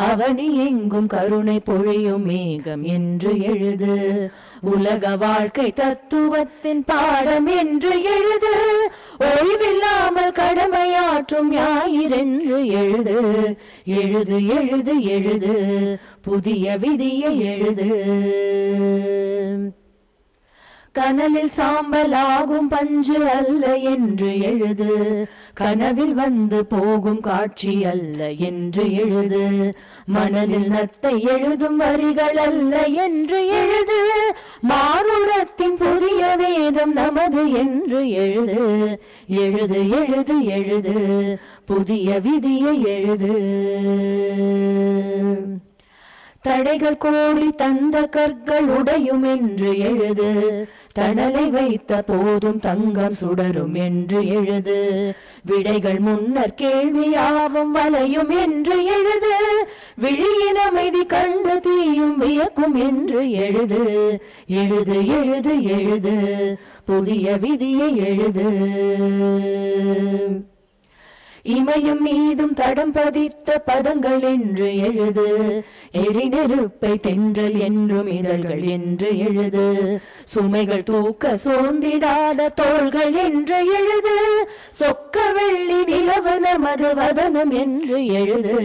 அவனி எங்கும் கருணை பொழியும் மேகம் என்று எழுது. உலக வாழ்க்கை தத்துவத்தின் பாடம் என்று எழுது, ஓய்வில்லாமல் கடமையாற்றும் ஞாயிறென்று எழுது. எழுது எழுது எழுது புதிய விதியை எழுது. கனலில் சாம்பலாகும் பஞ்சு அல்ல என்று எழுது, கனவில் வந்து போகும் காட்சி அல்ல என்று எழுது. மனதில் நத்தை எழுதும் வரிகள் அல்ல என்று எழுது, மானுடத்தின் புதிய வேதம் நமது என்று எழுது. எழுது எழுது எழுது புதிய விதியை எழுது. தடைகள் கோரி தந்த கற்கள் உடையும் என்று எழுது, தணலை வைத்த போதும் தங்கம் சுடரும் என்று எழுது. விடைகள் முன்னர் கேள்வியாவும் வலையும் என்று எழுது, விழியின் அமைதி கண்டு தீயும் வியக்கும் என்று எழுது. எழுது எழுது எழுது புதிய விதியை எழுது. இமயம் மீதும் தடம் பதித்த பதங்கள் என்று எழுது, எரிநெருப்பை தென்றல் என்றும் இதழ்கள் என்று எழுது. சுமைகள் தூக்க சோர்ந்திடாத தோள்கள் என்று எழுது, சொக்க வெள்ளி நிலவு நமது வதனம் என்று எழுது.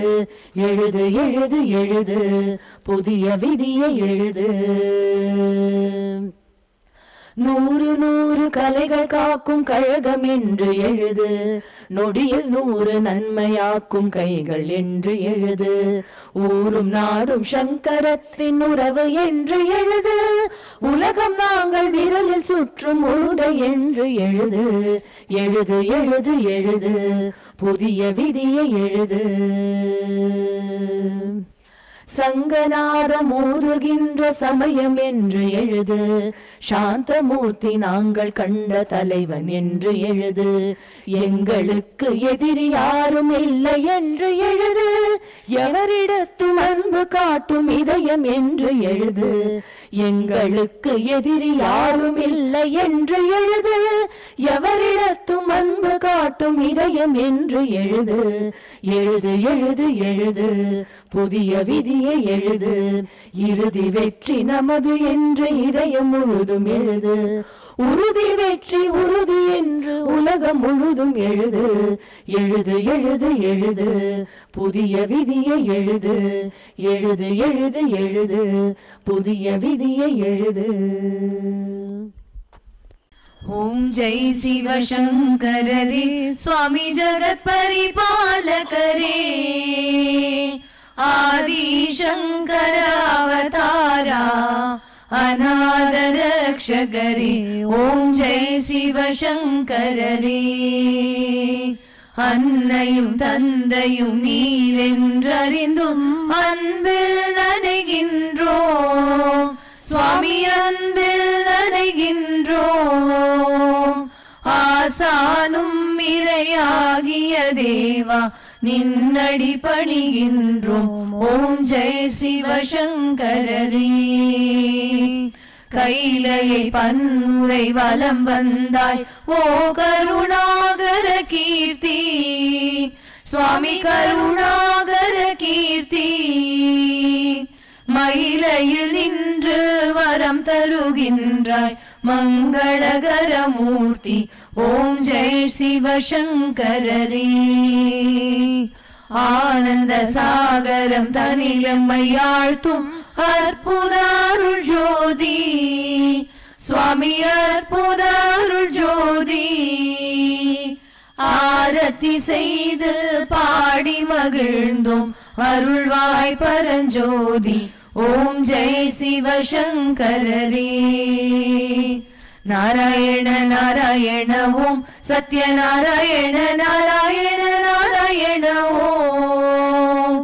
எழுது எழுது எழுது புதிய விதியை எழுது. 100 100 கலைகள் காக்கும் கழகம் என்று எழுது, நொடியில் 100 நன்மையாக்கும் கைகள் என்று எழுது. ஊரும் நாடும் சங்கரத்தின் உறவு என்று எழுது, உலகம் நாங்கள் விரலில் சுற்றும் உருடை என்று எழுது. எழுது எழுது எழுது புதிய விதியை எழுது. சங்கநாதம் ஊதுகின்ற சமயம் என்று எழுது, சாந்தமூர்த்தி நாங்கள் கண்ட தலைவன் என்று எழுது. எங்களுக்கு எதிரி யாரும் இல்லை என்று எழுது, எவரிடத்தும் அன்பு காட்டும் இதயம் என்று எழுது. எங்களுக்கு எதிரி யாரும் இல்லை என்று எழுது, எவரிடத்தும் அன்பு காட்டும் இதயம் என்று எழுது. எழுது எழுது எழுது புதிய விதியை எழுது, இறுதி வெற்றி நமது என்று இதயம் முழுதும் எழுது. உறுதி வெற்றி உறுதி என்று உலகம் முழுதும் எழுது. எழுது எழுது எழுது புதிய விதியை எழுது. எழுது எழுது எழுது புதிய விதியை எழுது. ओम जय शिव शंकर रे स्वामी जगत परिपालक रे, आदि शंकर अवतारा अनाथ रक्षक रे. ओम जय शिव शंकर रे. அன்னையும் தந்தையும் நீரென்றறிந்தும் அன்பில் நனைகின்றோம் சுவாமி, அன்பில் நனைகின்றோம். ஆசானும் இறையாகிய தேவா நின்னடி பணிகின்றோம். ஓம் ஜெய சிவ சங்கரரே. கைலையை பன்முறை வலம் வந்தாய் ஓ கருணாகர கீர்த்தி, சுவாமி கருணாகர கீர்த்தி. மயிலையில் நின்று வரம் தருகின்றாய் மங்களகர மூர்த்தி. ஓம் ஜெய சிவ சங்கரரே. ஆனந்த சாகரம் தனிலம்மையாழ்த்தும் அற்புதாருள் ஜோதி, சுவாமி அற்புதாருள் ஜோதி. ஆரத்தி செய்து பாடி மகிழ்ந்தோம் அருள்வாய் பரஞ்சோதி. ஓம் ஜெய சிவ சங்கரரே. நாராயண நாராயண ஓம் சத்யநாராயண நாராயண நாராயண ஓம்.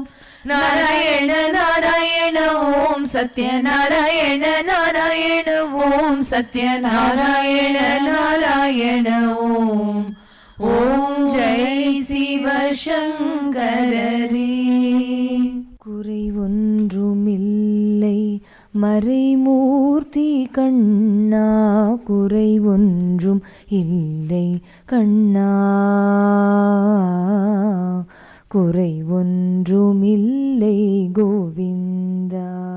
நாராயண நாராயண ஓம் சத்யநாராயண நாராயண ஓம் சத்யநாராயண நாராயண ஓம் ஓம் ஜெய் சிவசங்கரரே. குறை ஒன்றுமில்லை மறைமூர்த்தி கண்ணா, குறை ஒன்றும் இல்லை கண்ணா, குறை ஒன்றுமில்லை கோவிந்தா.